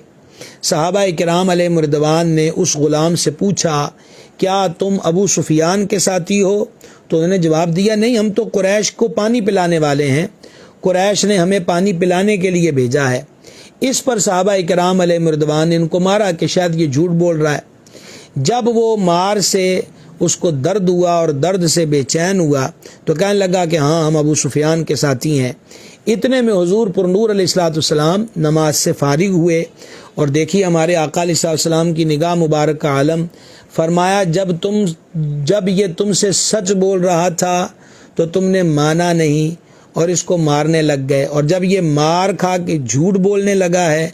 صحابہ کرام علیہ رضوان نے اس غلام سے پوچھا، کیا تم ابو سفیان کے ساتھی ہو؟ تو انہوں نے جواب دیا، نہیں، ہم تو قریش کو پانی پلانے والے ہیں، قریش نے ہمیں پانی پلانے کے لیے بھیجا ہے۔ اس پر صحابہ کرام علیہ رضوان نے ان کو مارا کہ شاید یہ جھوٹ بول رہا ہے۔ جب وہ مار سے اس کو درد ہوا اور درد سے بے چین ہوا تو کہنے لگا کہ ہاں، ہم ابو سفیان کے ساتھی ہیں۔ اتنے میں حضور پر نور علیہ الصلوۃ والسلام نماز سے فارغ ہوئے، اور دیکھیے ہمارے آقا علیہ الصلوۃ والسلام کی نگاہ مبارک کا عالم، فرمایا جب یہ تم سے سچ بول رہا تھا تو تم نے مانا نہیں اور اس کو مارنے لگ گئے، اور جب یہ مار کھا کے جھوٹ بولنے لگا ہے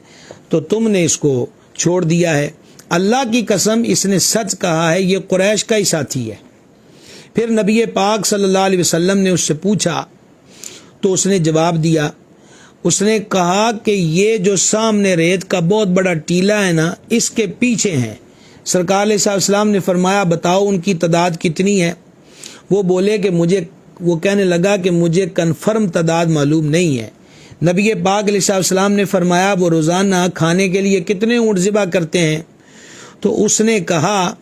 تو تم نے اس کو چھوڑ دیا ہے۔ اللہ کی قسم، اس نے سچ کہا ہے، یہ قریش کا ہی ساتھی ہے۔ پھر نبی پاک صلی اللہ علیہ وسلم نے اس سے پوچھا تو اس نے جواب دیا، اس نے کہا کہ یہ جو سامنے ریت کا بہت بڑا ٹیلا ہے نا، اس کے پیچھے ہیں۔ سرکار علیہ السلام نے فرمایا، بتاؤ ان کی تعداد کتنی ہے؟ وہ بولے کہ وہ کہنے لگا کہ مجھے کنفرم تعداد معلوم نہیں ہے۔ نبی پاک علیہ السلام نے فرمایا، وہ روزانہ کھانے کے لیے کتنے اونٹ ذبح کرتے ہیں؟ تو اس نے کہا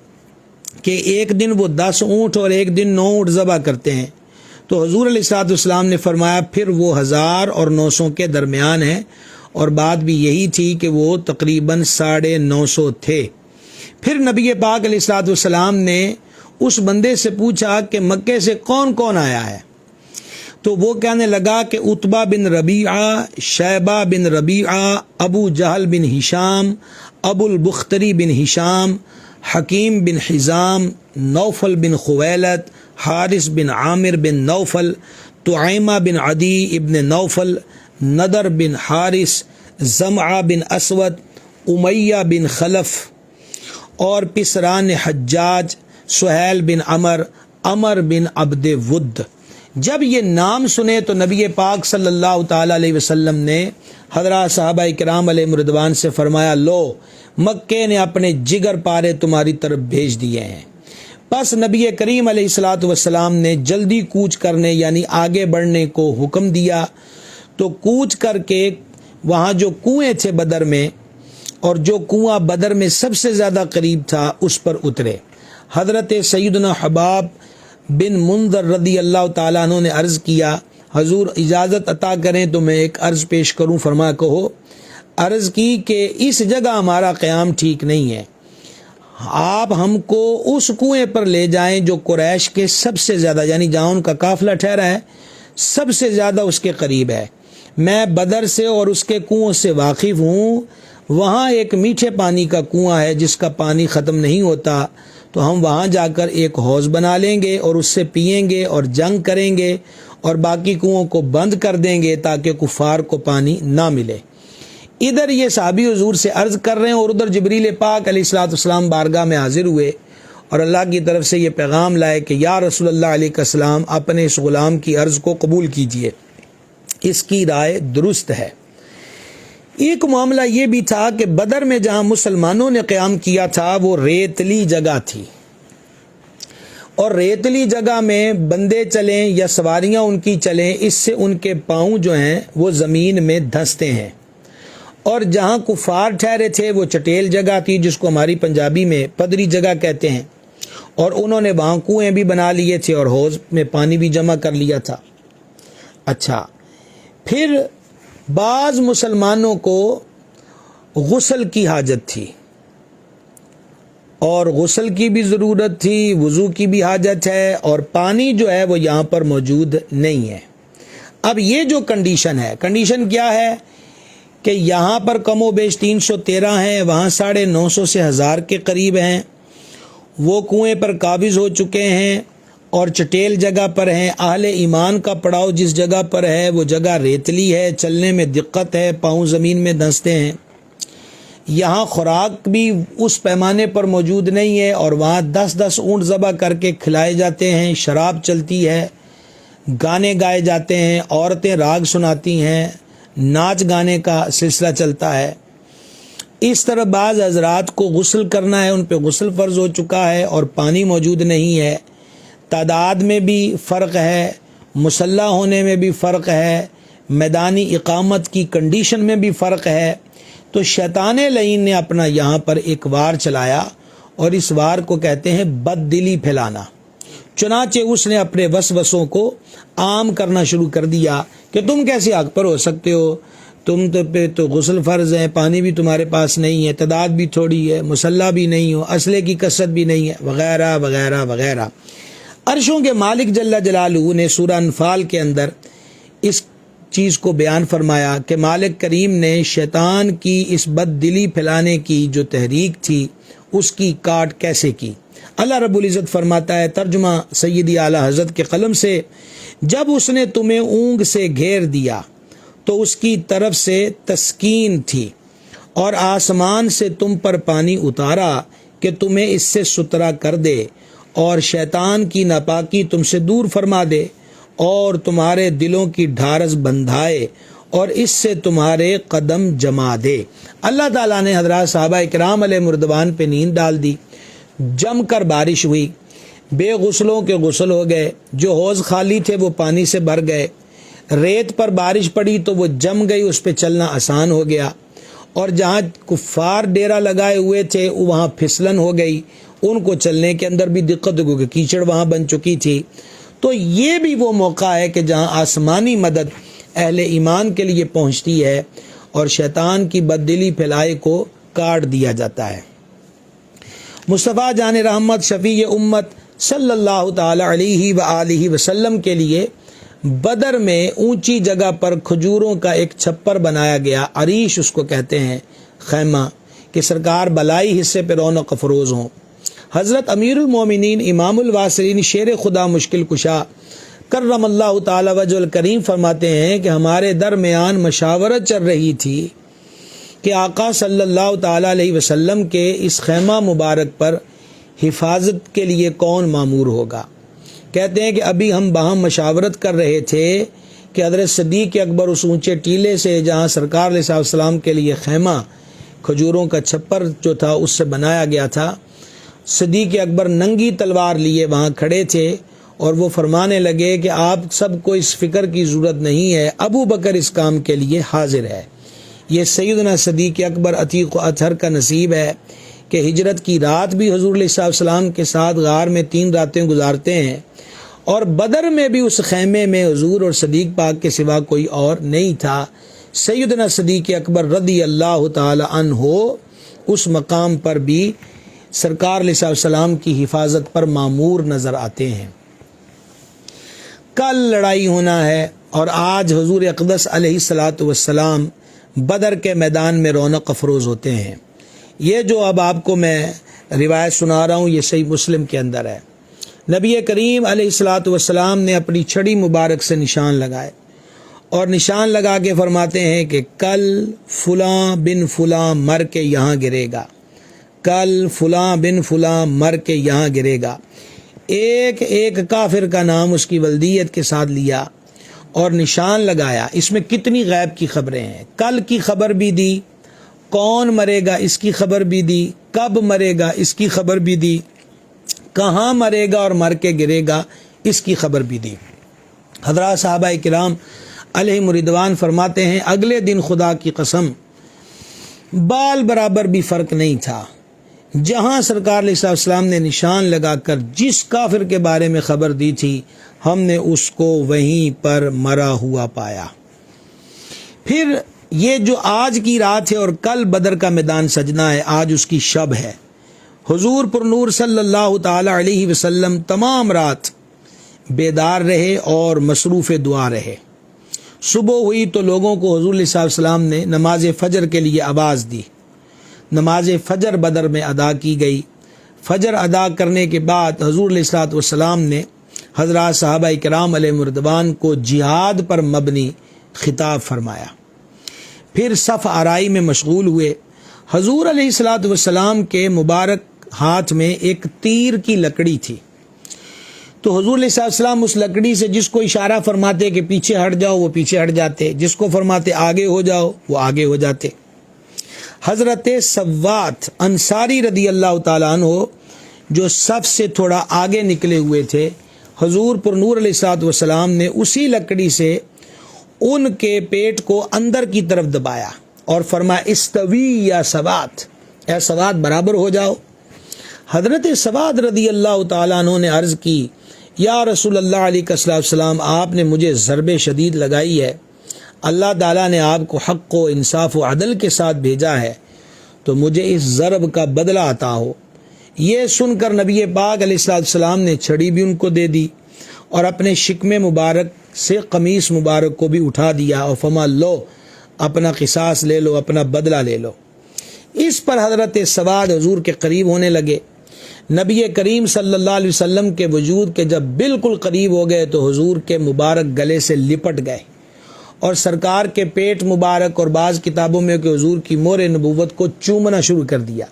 کہ ایک دن وہ 10 اونٹ اور ایک دن 9 اونٹ ذبح کرتے ہیں۔ تو حضور علیہ السلام نے فرمایا، پھر وہ 1000 اور 900 کے درمیان ہے، اور بات بھی یہی تھی کہ وہ تقریباً 950 تھے۔ پھر نبی پاک علیہ السلام نے اس بندے سے پوچھا کہ مکے سے کون کون آیا ہے؟ تو وہ کہنے لگا کہ عتبہ بن ربیعہ، شیبہ بن ربیعہ، ابو جہل بن ہشام، ابو البختری بن ہشام، حکیم بن حزام، نوفل بن خویلد، حارث بن عامر بن نوفل، طعیمہ بن عدی ابن نوفل، نضر بن حارث، زمعہ بن اسود، امیہ بن خلف، اور پسران حجاج، سہیل بن عمر بن عبد ود۔ جب یہ نام سنے تو نبی پاک صلی اللہ تعالی علیہ وسلم نے حضرات صحابہ کرام علیہ رضوان سے فرمایا، لو، مکے نے اپنے جگر پارے تمہاری طرف بھیج دیے ہیں۔ پس نبی کریم علیہ الصلوۃ والسلام نے جلدی کوچ کرنے یعنی آگے بڑھنے کو حکم دیا، تو کوچ کر کے وہاں جو کنویں تھے بدر میں، اور جو کنواں بدر میں سب سے زیادہ قریب تھا، اس پر اترے۔ حضرت سیدنا حباب بن منذر رضی اللہ تعالیٰ عنہ نے عرض کیا، حضور اجازت عطا کریں تو میں ایک عرض پیش کروں؟ فرمایا کہو۔ عرض کی کہ اس جگہ ہمارا قیام ٹھیک نہیں ہے، آپ ہم کو اس کنویں پر لے جائیں جو قریش کے سب سے زیادہ یعنی جہاں ان کا قافلہ ٹھہرا ہے سب سے زیادہ اس کے قریب ہے۔ میں بدر سے اور اس کے کنووں سے واقف ہوں، وہاں ایک میٹھے پانی کا کنواں ہے جس کا پانی ختم نہیں ہوتا، تو ہم وہاں جا کر ایک حوض بنا لیں گے اور اس سے پئیں گے اور جنگ کریں گے، اور باقی کنووں کو بند کر دیں گے تاکہ کفار کو پانی نہ ملے۔ ادھر یہ صحابی حضور سے عرض کر رہے ہیں، اور ادھر جبریل پاک علیہ الصلوۃ والسلام بارگاہ میں حاضر ہوئے اور اللہ کی طرف سے یہ پیغام لائے کہ یا رسول اللہ علیہ السلام، اپنے اس غلام کی عرض کو قبول کیجئے، اس کی رائے درست ہے۔ ایک معاملہ یہ بھی تھا کہ بدر میں جہاں مسلمانوں نے قیام کیا تھا وہ ریتلی جگہ تھی، اور ریتلی جگہ میں بندے چلیں یا سواریاں ان کی چلیں، اس سے ان کے پاؤں جو ہیں وہ زمین میں دھنستے ہیں۔ اور جہاں کفار ٹھہرے تھے وہ چٹیل جگہ تھی، جس کو ہماری پنجابی میں پدری جگہ کہتے ہیں، اور انہوں نے وہاں کنویں بھی بنا لیے تھے اور حوض میں پانی بھی جمع کر لیا تھا۔ اچھا، پھر بعض مسلمانوں کو غسل کی حاجت تھی، اور غسل کی بھی ضرورت تھی، وضو کی بھی حاجت ہے، اور پانی جو ہے وہ یہاں پر موجود نہیں ہے۔ اب یہ جو کنڈیشن ہے، کنڈیشن کیا ہے کہ یہاں پر کم و بیش 313 ہیں، وہاں 950 سے 1000 کے قریب ہیں، وہ کنویں پر قابض ہو چکے ہیں اور چٹیل جگہ پر ہیں۔ اہل ایمان کا پڑاؤ جس جگہ پر ہے وہ جگہ ریتلی ہے، چلنے میں دقت ہے، پاؤں زمین میں دھنستے ہیں۔ یہاں خوراک بھی اس پیمانے پر موجود نہیں ہے، اور وہاں 10 اونٹ ذبح کر کے کھلائے جاتے ہیں، شراب چلتی ہے، گانے گائے جاتے ہیں، عورتیں راگ سناتی ہیں، ناچ گانے کا سلسلہ چلتا ہے۔ اس طرح بعض حضرات کو غسل کرنا ہے، ان پہ غسل فرض ہو چکا ہے اور پانی موجود نہیں ہے۔ تعداد میں بھی فرق ہے، مسلح ہونے میں بھی فرق ہے، میدانی اقامت کی کنڈیشن میں بھی فرق ہے۔ تو شیطان لعین نے اپنا یہاں پر ایک وار چلایا، اور اس وار کو کہتے ہیں بد دلی پھیلانا۔ چنانچہ اس نے اپنے وسوسوں کو عام کرنا شروع کر دیا کہ تم کیسے حق پر ہو سکتے ہو، تم تو پہ تو غسل فرض ہے، پانی بھی تمہارے پاس نہیں ہے، تعداد بھی تھوڑی ہے، مسلح بھی نہیں ہو، اسلحے کی کثرت بھی نہیں ہے، وغیرہ وغیرہ وغیرہ۔ عرشوں کے مالک جل جلالہ نے سورہ انفال کے اندر اس چیز کو بیان فرمایا کہ مالک کریم نے شیطان کی اس بد دلی پھیلانے کی جو تحریک تھی اس کی کاٹ کیسے کی۔ اللہ رب العزت فرماتا ہے، ترجمہ سیدی اعلی حضرت کے قلم سے، جب اس نے تمہیں اونگ سے گھیر دیا تو اس کی طرف سے تسکین تھی، اور آسمان سے تم پر پانی اتارا کہ تمہیں اس سے ستھرا کر دے، اور شیطان کی ناپاکی تم سے دور فرما دے، اور تمہارے دلوں کی ڈھارس بندھائے، اور اس سے تمہارے قدم جما دے۔ اللہ تعالیٰ نے حضرات صحابہ کرام علیہ مردوان پہ نیند ڈال دی، جم کر بارش ہوئی، بے غسلوں کے غسل ہو گئے، جو حوض خالی تھے وہ پانی سے بھر گئے، ریت پر بارش پڑی تو وہ جم گئی، اس پہ چلنا آسان ہو گیا، اور جہاں کفار ڈیرا لگائے ہوئے تھے وہاں پھسلن ہو گئی، ان کو چلنے کے اندر بھی دقت ہو گئی، کیچڑ وہاں بن چکی تھی۔ تو یہ بھی وہ موقع ہے کہ جہاں آسمانی مدد اہل ایمان کے لیے پہنچتی ہے اور شیطان کی بددلی پھیلائے کو کاٹ دیا جاتا ہے۔ مصطفیٰ جان رحمت شفیع امت صلی اللہ تعالی علیہ وآلہ وسلم کے لیے بدر میں اونچی جگہ پر کھجوروں کا ایک چھپر بنایا گیا، عریش اس کو کہتے ہیں، خیمہ، کہ سرکار بلائی حصے پہ رونق افروز ہوں۔ حضرت امیر المومنین امام الواسرین شیر خدا مشکل کشا کرم اللہ تعالی وجہ الکریم فرماتے ہیں کہ ہمارے درمیان مشاورت چل رہی تھی کہ آقا صلی اللہ تعالی علیہ وسلم کے اس خیمہ مبارک پر حفاظت کے لیے کون مامور ہوگا۔ کہتے ہیں کہ ابھی ہم باہم مشاورت کر رہے تھے کہ حضرت صدیق اکبر اس اونچے ٹیلے سے جہاں سرکار علیہ السلام کے لیے خیمہ کھجوروں کا چھپر جو تھا اس سے بنایا گیا تھا، صدیق اکبر ننگی تلوار لیے وہاں کھڑے تھے، اور وہ فرمانے لگے کہ آپ سب کو اس فکر کی ضرورت نہیں ہے، ابو بکر اس کام کے لیے حاضر ہے۔ یہ سیدنا صدیق اکبر عتیق و اطہر کا نصیب ہے کہ ہجرت کی رات بھی حضور علیہ السلام کے ساتھ غار میں 3 راتیں گزارتے ہیں، اور بدر میں بھی اس خیمے میں حضور اور صدیق پاک کے سوا کوئی اور نہیں تھا۔ سیدنا صدیق اکبر رضی اللہ تعالی عنہ اس مقام پر بھی سرکار علیہ السلام کی حفاظت پر مامور نظر آتے ہیں۔ کل لڑائی ہونا ہے، اور آج حضور اقدس علیہ الصلاۃ والسلام بدر کے میدان میں رونق افروز ہوتے ہیں۔ یہ جو اب آپ کو میں روایت سنا رہا ہوں یہ صحیح مسلم کے اندر ہے۔ نبی کریم علیہ الصلاۃ والسلام نے اپنی چھڑی مبارک سے نشان لگائے، اور نشان لگا کے فرماتے ہیں کہ کل فلاں بن فلاں مر کے یہاں گرے گا، کل فلاں بن فلاں مر کے یہاں گرے گا۔ ایک ایک کافر کا نام اس کی ولدیت کے ساتھ لیا اور نشان لگایا۔ اس میں کتنی غیب کی خبریں ہیں، کل کی خبر بھی دی، کون مرے گا اس کی خبر بھی دی، کب مرے گا اس کی خبر بھی دی، کہاں مرے گا اور مر کے گرے گا اس کی خبر بھی دی۔ حضرات صحابہ کرام علیہم رضوان فرماتے ہیں اگلے دن خدا کی قسم بال برابر بھی فرق نہیں تھا، جہاں سرکار علیہ السلام نے نشان لگا کر جس کافر کے بارے میں خبر دی تھی ہم نے اس کو وہیں پر مرا ہوا پایا۔ پھر یہ جو آج کی رات ہے اور کل بدر کا میدان سجنا ہے، آج اس کی شب ہے۔ حضور پر نور صلی اللہ تعالی علیہ وسلم تمام رات بیدار رہے اور مصروف دعا رہے۔ صبح ہوئی تو لوگوں کو حضور علیہ السلام نے نماز فجر کے لیے آواز دی۔ نماز فجر بدر میں ادا کی گئی۔ فجر ادا کرنے کے بعد حضور علیہ السلام نے حضرات صحابہ کرام علیہ رضوان کو جہاد پر مبنی خطاب فرمایا۔ پھر صف آرائی میں مشغول ہوئے۔ حضور علیہ السلام کے مبارک ہاتھ میں ایک تیر کی لکڑی تھی، تو حضور علیہ السلام اس لکڑی سے جس کو اشارہ فرماتے کہ پیچھے ہٹ جاؤ وہ پیچھے ہٹ جاتے، جس کو فرماتے آگے ہو جاؤ وہ آگے ہو جاتے۔ حضرت سوات انصاری رضی اللہ تعالیٰ عنہ جو سب سے تھوڑا آگے نکلے ہوئے تھے، حضور پر نور علیہ السلام نے اسی لکڑی سے ان کے پیٹ کو اندر کی طرف دبایا اور فرمایا استوی یا سوات، اے سوات برابر ہو جاؤ۔ حضرت سوات رضی اللہ تعالیٰ عنہ نے عرض کی یا رسول اللہ علیہ السلام، آپ نے مجھے ضرب شدید لگائی ہے، اللہ تعالیٰ نے آپ کو حق و انصاف و عدل کے ساتھ بھیجا ہے، تو مجھے اس ضرب کا بدلہ عطا ہو۔ یہ سن کر نبی پاک علیہ السلام نے چھڑی بھی ان کو دے دی اور اپنے شکم مبارک سے قمیص مبارک کو بھی اٹھا دیا اور فرمایا لو اپنا قصاص لے لو، اپنا بدلہ لے لو۔ اس پر حضرت سواد حضور کے قریب ہونے لگے۔ نبی کریم صلی اللہ علیہ وسلم کے وجود کے جب بالکل قریب ہو گئے تو حضور کے مبارک گلے سے لپٹ گئے اور سرکار کے پیٹ مبارک اور بعض کتابوں میں کہ حضور کی مہر نبوت کو چومنا شروع کر دیا۔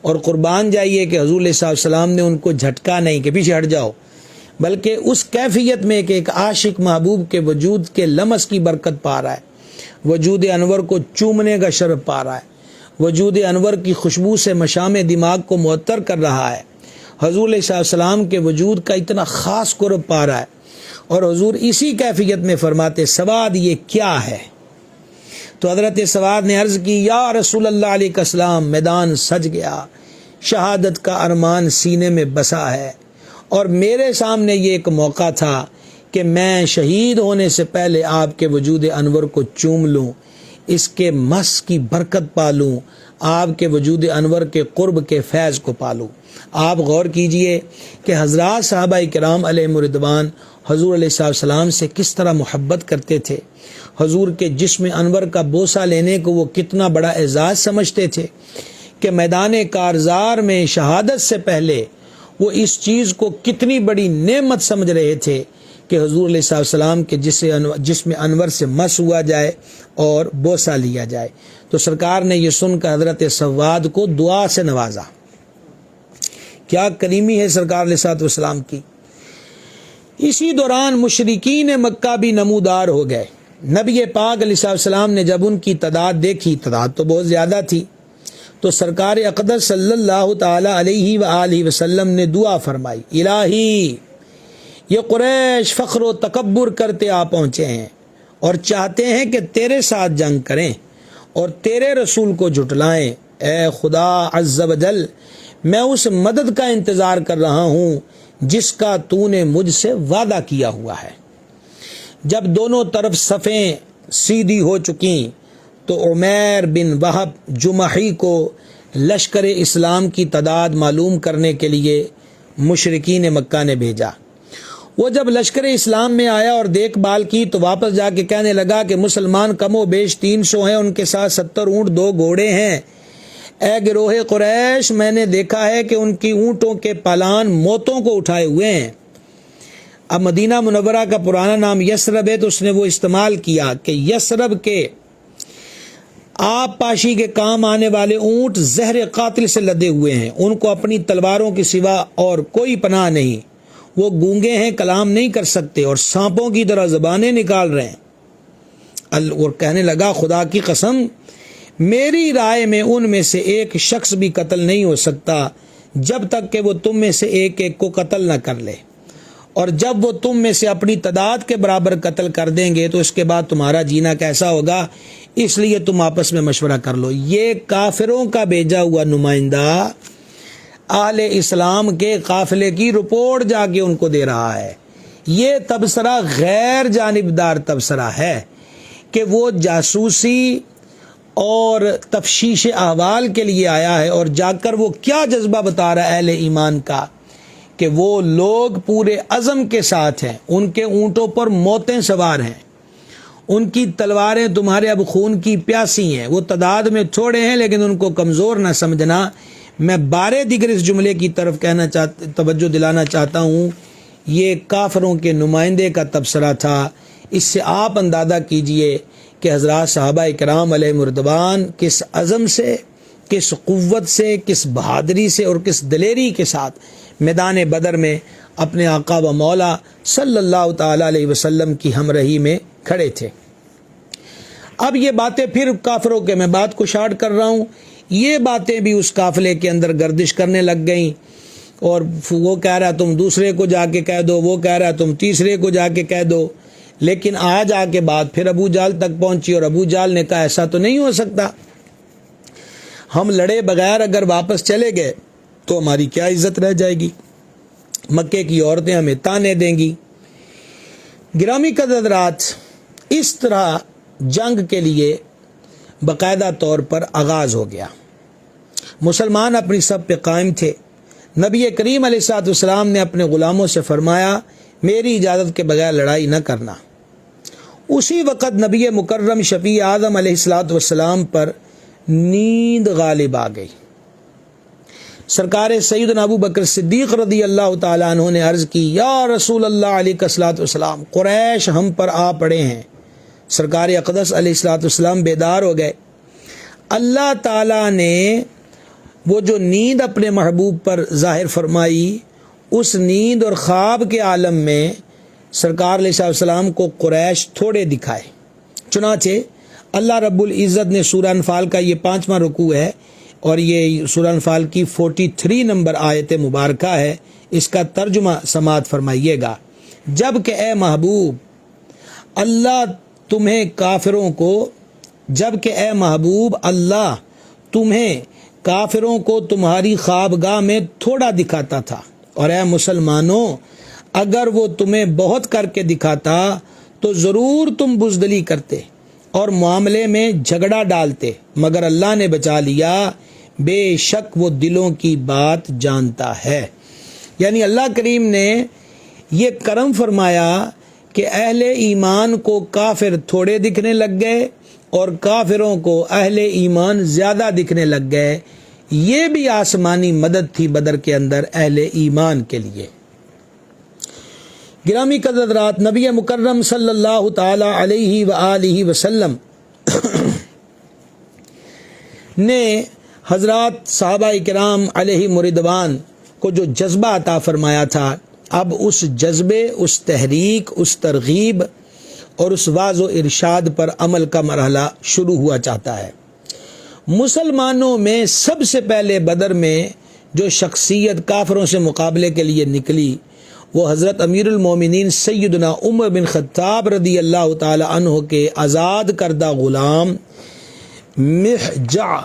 اور قربان جائیے کہ حضور علیہ السلام نے ان کو جھٹکا نہیں کہ پیچھے ہٹ جاؤ، بلکہ اس کیفیت میں کہ ایک عاشق محبوب کے وجود کے لمس کی برکت پا رہا ہے، وجود انور کو چومنے کا شرف پا رہا ہے، وجود انور کی خوشبو سے مشام دماغ کو معطر کر رہا ہے، حضور علیہ السلام کے وجود کا اتنا خاص قرب پا رہا ہے، اور حضور اسی کیفیت میں فرماتے سواد یہ کیا ہے؟ تو حضرت سواد نے عرض کی یا رسول اللہ علیہ السلام، میدان سج گیا، شہادت کا ارمان سینے میں بسا ہے، اور میرے سامنے یہ ایک موقع تھا کہ میں شہید ہونے سے پہلے آپ کے وجود انور کو چوم لوں، اس کے مس کی برکت پالوں، آپ کے وجود انور کے قرب کے فیض کو پالوں۔ آپ غور کیجئے کہ حضرات صحابہ کرام علیہ رضوان حضور علیہ السلام سے کس طرح محبت کرتے تھے، حضور کے جسم انور کا بوسہ لینے کو وہ کتنا بڑا اعزاز سمجھتے تھے کہ میدان کارزار میں شہادت سے پہلے وہ اس چیز کو کتنی بڑی نعمت سمجھ رہے تھے کہ حضور علیہ السلام کے جسم انور سے مس ہوا جائے اور بوسہ لیا جائے۔ تو سرکار نے یہ سن کر حضرت سواد کو دعا سے نوازا۔ کیا کریمی ہے سرکار علیہ السلام کی۔ اسی دوران مشرکین مکہ بھی نمودار ہو گئے۔ نبی پاک علیہ السلام نے جب ان کی تعداد دیکھی، تعداد تو بہت زیادہ تھی، تو سرکار اقدس صلی اللہ تعالی علیہ وآلہ وسلم نے دعا فرمائی الہی یہ قریش فخر و تکبر کرتے آ پہنچے ہیں اور چاہتے ہیں کہ تیرے ساتھ جنگ کریں اور تیرے رسول کو جھٹلائیں، اے خدا عز و جل میں اس مدد کا انتظار کر رہا ہوں جس کا تو نے مجھ سے وعدہ کیا ہوا ہے۔ جب دونوں طرف صفیں سیدھی ہو چکیں تو عمیر بن وہب جمحی کو لشکر اسلام کی تعداد معلوم کرنے کے لیے مشرکین مکہ نے بھیجا۔ وہ جب لشکر اسلام میں آیا اور دیکھ بھال کی تو واپس جا کے کہنے لگا کہ مسلمان کم و بیش 300 ہیں، ان کے ساتھ 70 اونٹ 2 گھوڑے ہیں۔ اے گروہ قریش، میں نے دیکھا ہے کہ ان کی اونٹوں کے پالان موتوں کو اٹھائے ہوئے ہیں۔ اب مدینہ منورہ کا پرانا نام یثرب ہے، تو اس نے وہ استعمال کیا کہ یثرب کے آپ پاشی کے کام آنے والے اونٹ زہر قاتل سے لدے ہوئے ہیں، ان کو اپنی تلواروں کے سوا اور کوئی پناہ نہیں، وہ گونگے ہیں، کلام نہیں کر سکتے اور سانپوں کی طرح زبانیں نکال رہے ہیں۔ اور کہنے لگا خدا کی قسم میری رائے میں ان میں سے ایک شخص بھی قتل نہیں ہو سکتا جب تک کہ وہ تم میں سے ایک ایک کو قتل نہ کر لے، اور جب وہ تم میں سے اپنی تعداد کے برابر قتل کر دیں گے تو اس کے بعد تمہارا جینا کیسا ہوگا، اس لیے تم آپس میں مشورہ کر لو۔ یہ کافروں کا بھیجا ہوا نمائندہ اہل اسلام کے قافلے کی رپورٹ جا کے ان کو دے رہا ہے۔ یہ تبصرہ غیر جانبدار تبصرہ ہے کہ وہ جاسوسی اور تفشیش احوال کے لیے آیا ہے، اور جا کر وہ کیا جذبہ بتا رہا ہے اہل ایمان کا کہ وہ لوگ پورے عزم کے ساتھ ہیں، ان کے اونٹوں پر موتیں سوار ہیں، ان کی تلواریں تمہارے اب خون کی پیاسی ہیں، وہ تعداد میں تھوڑے ہیں لیکن ان کو کمزور نہ سمجھنا۔ میں بارے دیگر اس جملے کی طرف توجہ دلانا چاہتا ہوں، یہ کافروں کے نمائندے کا تبصرہ تھا۔ اس سے آپ اندازہ کیجئے کہ حضرات صحابہ کرام علیہم رضوان کس عزم سے، کس قوت سے، کس بہادری سے اور کس دلیری کے ساتھ میدان بدر میں اپنے آقا و مولا صلی اللہ تعالی علیہ وسلم کی ہمراہی میں کھڑے تھے۔ اب یہ باتیں پھر کافروں کے، میں بات کو شارٹ کر رہا ہوں، یہ باتیں بھی اس قافلے کے اندر گردش کرنے لگ گئیں، اور وہ کہہ رہا تم دوسرے کو جا کے کہہ دو، وہ کہہ رہا تم تیسرے کو جا کے کہہ دو، لیکن آج آ کے بات پھر ابو جہل تک پہنچی، اور ابو جہل نے کہا ایسا تو نہیں ہو سکتا، ہم لڑے بغیر اگر واپس چلے گئے تو ہماری کیا عزت رہ جائے گی، مکے کی عورتیں ہمیں تانے دیں گی۔ گرامی قدر حضرات، اس طرح جنگ کے لیے باقاعدہ طور پر آغاز ہو گیا۔ مسلمان اپنی صف پہ قائم تھے۔ نبی کریم علیہ الصلوۃ والسلام نے اپنے غلاموں سے فرمایا میری اجازت کے بغیر لڑائی نہ کرنا۔ اسی وقت نبی مکرم شفیع اعظم علیہ الصلوۃ والسلام پر نیند غالب آ گئی۔ سرکار سیدنا ابو بکر صدیق رضی اللہ تعالیٰ عنہ نے عرض کی یا رسول اللہ علیہ الصلوۃ والسلام، قریش ہم پر آ پڑے ہیں۔ سرکار اقدس علیہ الصلوۃ والسلام بیدار ہو گئے۔ اللہ تعالیٰ نے وہ جو نیند اپنے محبوب پر ظاہر فرمائی، اس نیند اور خواب کے عالم میں سرکار علیہ السلام کو قریش تھوڑے دکھائے۔ چنانچہ اللہ رب العزت نے سورہ انفال کا یہ 5واں رکوع ہے، اور یہ سورہ انفال کی 43 نمبر آیت مبارکہ ہے، اس کا ترجمہ سماعت فرمائیے گا۔ جب کہ اے محبوب اللہ تمہیں کافروں کو تمہاری خوابگاہ میں تھوڑا دکھاتا تھا، اور اے مسلمانوں اگر وہ تمہیں بہت کر کے دکھاتا تو ضرور تم بزدلی کرتے اور معاملے میں جھگڑا ڈالتے، مگر اللہ نے بچا لیا، بے شک وہ دلوں کی بات جانتا ہے۔ یعنی اللہ کریم نے یہ کرم فرمایا کہ اہل ایمان کو کافر تھوڑے دکھنے لگ گئے اور کافروں کو اہل ایمان زیادہ دکھنے لگ گئے۔ یہ بھی آسمانی مدد تھی بدر کے اندر اہل ایمان کے لیے۔ گرامی قدر حضرات، نبی مکرم صلی اللہ تعالی علیہ وآلہ وسلم نے حضرات صحابہ کرام علیہ رضوان کو جو جذبہ عطا فرمایا تھا، اب اس جذبے، اس تحریک، اس ترغیب اور اس واعظ و ارشاد پر عمل کا مرحلہ شروع ہوا چاہتا ہے۔ مسلمانوں میں سب سے پہلے بدر میں جو شخصیت کافروں سے مقابلے کے لیے نکلی، وہ حضرت امیر المومنین سیدنا عمر بن خطاب رضی اللہ تعالی عنہ کے آزاد کردہ غلام محجع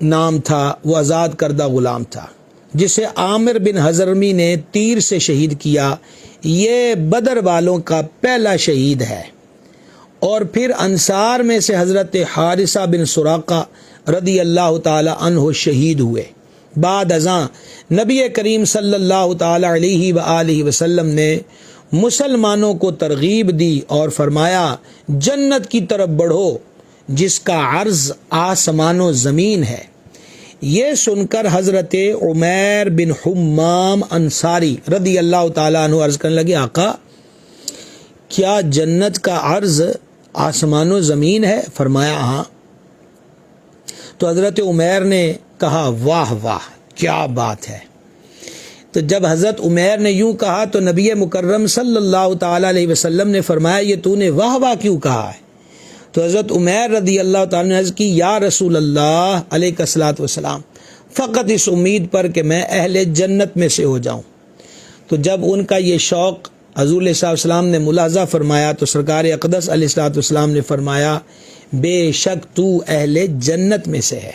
نام تھا، وہ آزاد کردہ غلام تھا جسے عامر بن حضرمی نے تیر سے شہید کیا۔ یہ بدر والوں کا پہلا شہید ہے۔ اور پھر انصار میں سے حضرت حارثہ بن سراقہ رضی اللہ تعالی عنہ شہید ہوئے۔ بعد ازاں نبی کریم صلی اللہ تعالی علیہ وآلہ وسلم نے مسلمانوں کو ترغیب دی اور فرمایا جنت کی طرف بڑھو جس کا عرض آسمان و زمین ہے۔ یہ سن کر حضرت عمیر بن حمام انصاری رضی اللہ تعالیٰ عنہ عرض کرنے لگے آقا کیا جنت کا عرض آسمان و زمین ہے؟ فرمایا ہاں۔ تو حضرت عمیر نے کہا واہ واہ کیا بات ہے۔ تو جب حضرت عمیر نے یوں کہا تو نبی مکرم صلی اللہ تعالی علیہ وسلم نے فرمایا یہ تو نے واہ واہ کیوں کہا ہے؟ تو حضرت عمیر رضی اللہ تعالیٰ نے عرض کی یا رسول اللہ علیہ الصلوۃ والسلام فقط اس امید پر کہ میں اہل جنت میں سے ہو جاؤں۔ تو جب ان کا یہ شوق حضور علیہ السلام نے ملاحظہ فرمایا تو سرکار اقدس علیہ الصلوۃ والسلام نے فرمایا بے شک تو اہل جنت میں سے ہے۔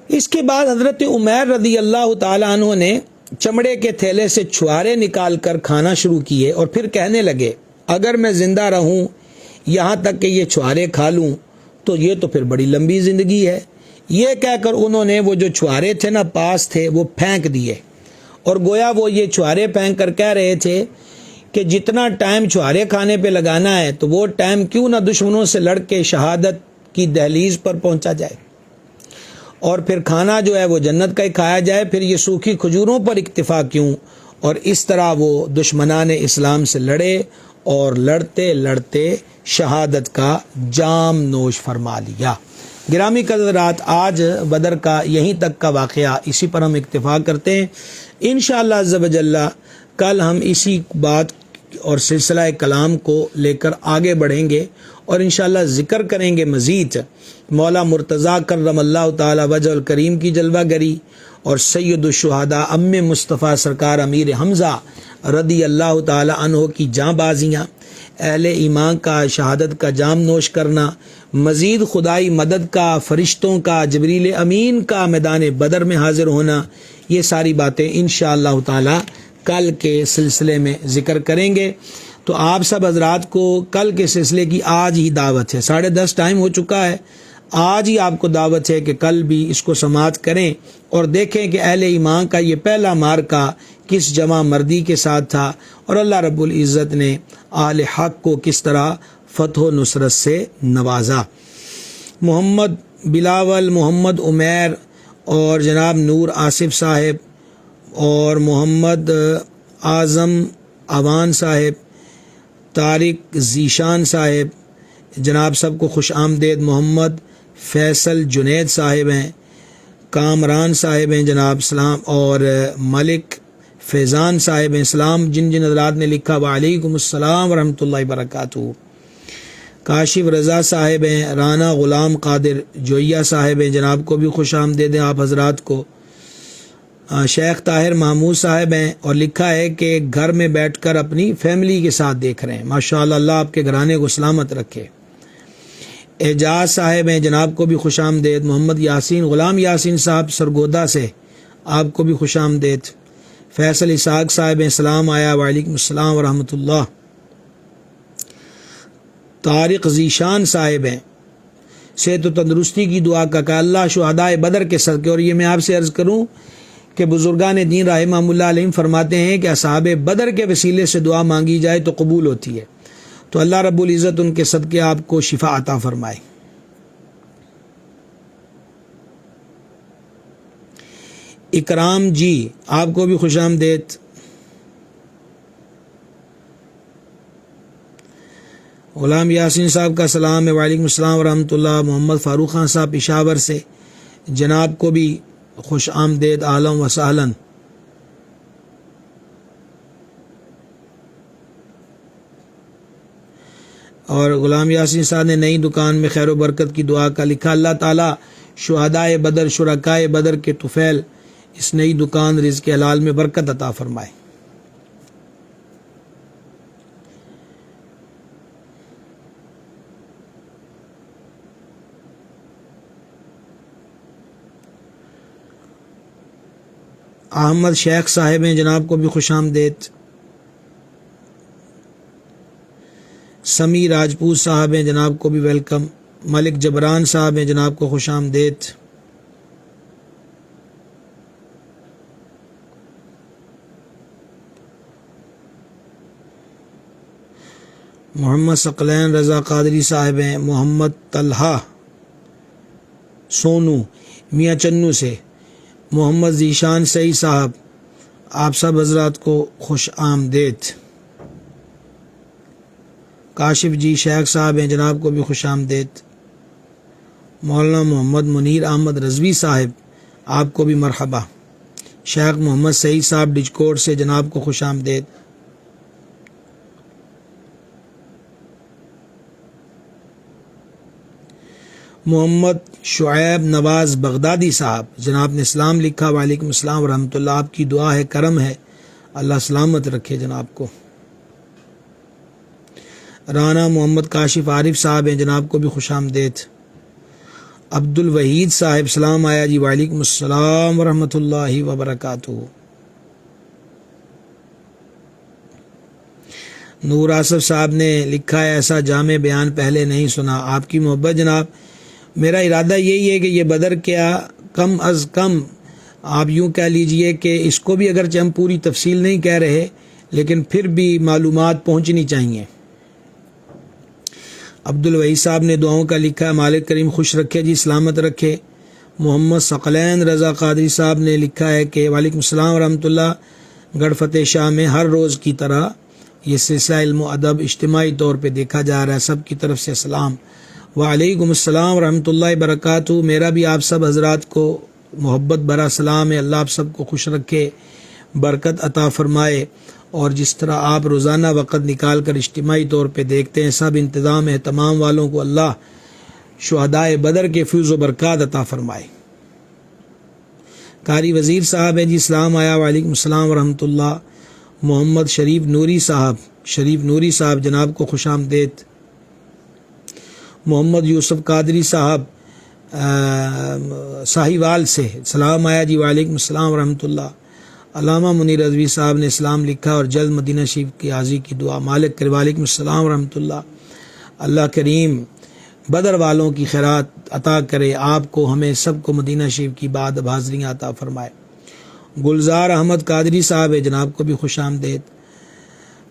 اس کے بعد حضرت عمیر رضی اللہ تعالیٰ عنہ نے چمڑے کے تھیلے سے چھوارے نکال کر کھانا شروع کیے اور پھر کہنے لگے اگر میں زندہ رہوں یہاں تک کہ یہ چھوارے کھا لوں تو یہ تو پھر بڑی لمبی زندگی ہے۔ یہ کہہ کر انہوں نے وہ جو چھوارے تھے نا پاس تھے وہ پھینک دیے، اور گویا وہ یہ چھوارے پھینک کر کہہ رہے تھے کہ جتنا ٹائم چھوارے کھانے پہ لگانا ہے تو وہ ٹائم کیوں نہ دشمنوں سے لڑ کے شہادت کی دہلیز پر پہنچا جائے، اور پھر کھانا جو ہے وہ جنت کا ہی کھایا جائے، پھر یہ سوکھی کھجوروں پر اکتفا کیوں۔ اور اس طرح وہ دشمنان اسلام سے لڑے اور لڑتے لڑتے شہادت کا جام نوش فرما لیا۔ گرامی قدرات، آج بدر کا یہیں تک کا واقعہ، اسی پر ہم اکتفا کرتے ہیں۔ انشاءاللہ عز و جل کل ہم اسی بات اور سلسلہ کلام کو لے کر آگے بڑھیں گے اور انشاءاللہ ذکر کریں گے مزید مولا مرتضیٰ کرم اللہ تعالی وجہ الکریم کی جلوہ گری اور سید الشہداء ام مصطفیٰ سرکار امیر حمزہ رضی اللہ تعالی عنہ کی جاں بازیاں، اہل ایمان کا شہادت کا جام نوش کرنا، مزید خدائی مدد کا، فرشتوں کا، جبریل امین کا میدان بدر میں حاضر ہونا، یہ ساری باتیں انشاءاللہ تعالی کل کے سلسلے میں ذکر کریں گے۔ تو آپ سب حضرات کو کل کے سلسلے کی آج ہی دعوت ہے، 10:30 ٹائم ہو چکا ہے، آج ہی آپ کو دعوت ہے کہ کل بھی اس کو سماعت کریں اور دیکھیں کہ اہل ایمان کا یہ پہلا معرکہ کس جمع مردی کے ساتھ تھا اور اللہ رب العزت نے اہل حق کو کس طرح فتح و نصرت سے نوازا۔ محمد بلاول، محمد عمیر اور جناب نور آصف صاحب اور محمد اعظم اوان صاحب، طارق ذیشان صاحب، جناب سب کو خوش آمدید۔ محمد فیصل جنید صاحب ہیں، کامران صاحب ہیں جناب سلام، اور ملک فیضان صاحب ہیں سلام۔ جن جن حضرات نے لکھا وعلیکم السلام ورحمۃ اللہ وبرکاتہ۔ کاشف رضا صاحب ہیں، رانا غلام قادر جویہ صاحب ہیں، جناب کو بھی خوش آمدید ہیں آپ حضرات کو۔ شیخ طاہر محمود صاحب ہیں اور لکھا ہے کہ گھر میں بیٹھ کر اپنی فیملی کے ساتھ دیکھ رہے ہیں، ماشاءاللہ اللہ آپ کے گھرانے کو سلامت رکھے۔ اعجاز صاحب ہیں، جناب کو بھی خوش آمدید۔ محمد یاسین، غلام یاسین صاحب سرگودا سے، آپ کو بھی خوش آمدید۔ فیصل اسحاق صاحب ہیں، سلام آیا، وعلیکم السلام ورحمۃ اللہ۔ طارق ذیشان صاحب ہیں، صحت و تندرستی کی دعا کا کہ اللہ شہداء بدر کے صدقے، اور یہ میں آپ سے عرض کروں کہ بزرگان دین رحمہ اللہ علیہ فرماتے ہیں کہ اصحاب بدر کے وسیلے سے دعا مانگی جائے تو قبول ہوتی ہے، تو اللہ رب العزت ان کے صدقے آپ کو شفا عطا فرمائے۔ اکرام جی، آپ کو بھی خوش آمدید۔ غلام یاسین صاحب کا سلام ہے، وعلیکم السلام ورحمۃ اللہ۔ محمد فاروق خان صاحب پشاور سے، جناب کو بھی خوش آمدید، اہلا و سہلا۔ اور غلام یاسین صاحب نے نئی دکان میں خیر و برکت کی دعا کا لکھا، اللہ تعالیٰ شہداء بدر، شرکائے بدر کے طفیل اس نئی دکان رزق حلال میں برکت عطا فرمائے۔ احمد شیخ صاحب ہیں، جناب کو بھی خوش آمدید۔ سمی راجپوت صاحب ہیں، جناب کو بھی ویلکم۔ ملک جبران صاحب ہیں، جناب کو خوش آمدید۔ محمد ثقلین رضا قادری صاحب ہیں، محمد طلحہ سونو میاں چنو سے، محمد ذیشان سعید صاحب، آپ سب حضرات کو خوش آمدید۔ کاشف جی شیخ صاحب ہیں، جناب کو بھی خوش آمدید۔ مولانا محمد منیر احمد رضوی صاحب، آپ کو بھی مرحبا۔ شیخ محمد سعید صاحب ڈجکوٹ سے، جناب کو خوش آمدید۔ محمد شعیب نواز بغدادی صاحب، جناب نے اسلام لکھا، وعلیکم السلام ورحمۃ اللہ۔ آپ کی دعا ہے، کرم ہے، اللہ سلامت رکھے جناب کو۔ رانا محمد کاشف عارف صاحب ہیں، جناب کو بھی خوش آمدید۔ عبد الوحید صاحب سلام آیا جی، وعلیکم السلام ورحمۃ اللہ وبرکاتہ۔ نور آصف صاحب نے لکھا ہے ایسا جامع بیان پہلے نہیں سنا، آپ کی محبت جناب۔ میرا ارادہ یہی ہے کہ یہ بدر کیا کم از کم آپ یوں کہہ لیجئے کہ اس کو بھی اگرچہ ہم پوری تفصیل نہیں کہہ رہے لیکن پھر بھی معلومات پہنچنی چاہیے۔ عبد الوحید صاحب نے دعاؤں کا لکھا ہے، مالک کریم خوش رکھے جی، سلامت رکھے۔ محمد ثقلین رضا قادری صاحب نے لکھا ہے کہ وعلیکم السلام ورحمۃ اللہ، گڑھ فتح شاہ میں ہر روز کی طرح یہ سلسلہ علم و ادب اجتماعی طور پہ دیکھا جا رہا ہے، سب کی طرف سے سلام۔ وعلیکم السلام ورحمۃ اللہ وبرکاتہ۔ میرا بھی آپ سب حضرات کو محبت بھرا سلام ہے، اللہ آپ سب کو خوش رکھے، برکت عطا فرمائے، اور جس طرح آپ روزانہ وقت نکال کر اجتماعی طور پہ دیکھتے ہیں، سب انتظام اہتمام والوں کو اللہ شہدائے بدر کے فیض و برکات عطا فرمائے۔ قاری وزیر صاحب ہے جی، سلام آیا، وعلیکم السلام ورحمۃ اللہ۔ محمد شریف نوری صاحب جناب کو خوش آمدید۔ محمد یوسف قادری صاحب ساہیوال سے سلام آیا جی، وعلیکم السلام ورحمۃ اللہ۔ علامہ منیر رضوی صاحب نے اسلام لکھا اور جلد مدینہ شریف کی حاضری کی دعا، مالک کرے، وعلیکم السلام ورحمۃ اللہ۔ اللہ کریم بدر والوں کی خیرات عطا کرے، آپ کو ہمیں سب کو مدینہ شریف کی بعد اب حاضریاں عطا فرمائے۔ گلزار احمد قادری صاحب ہے، جناب کو بھی خوش آمدید۔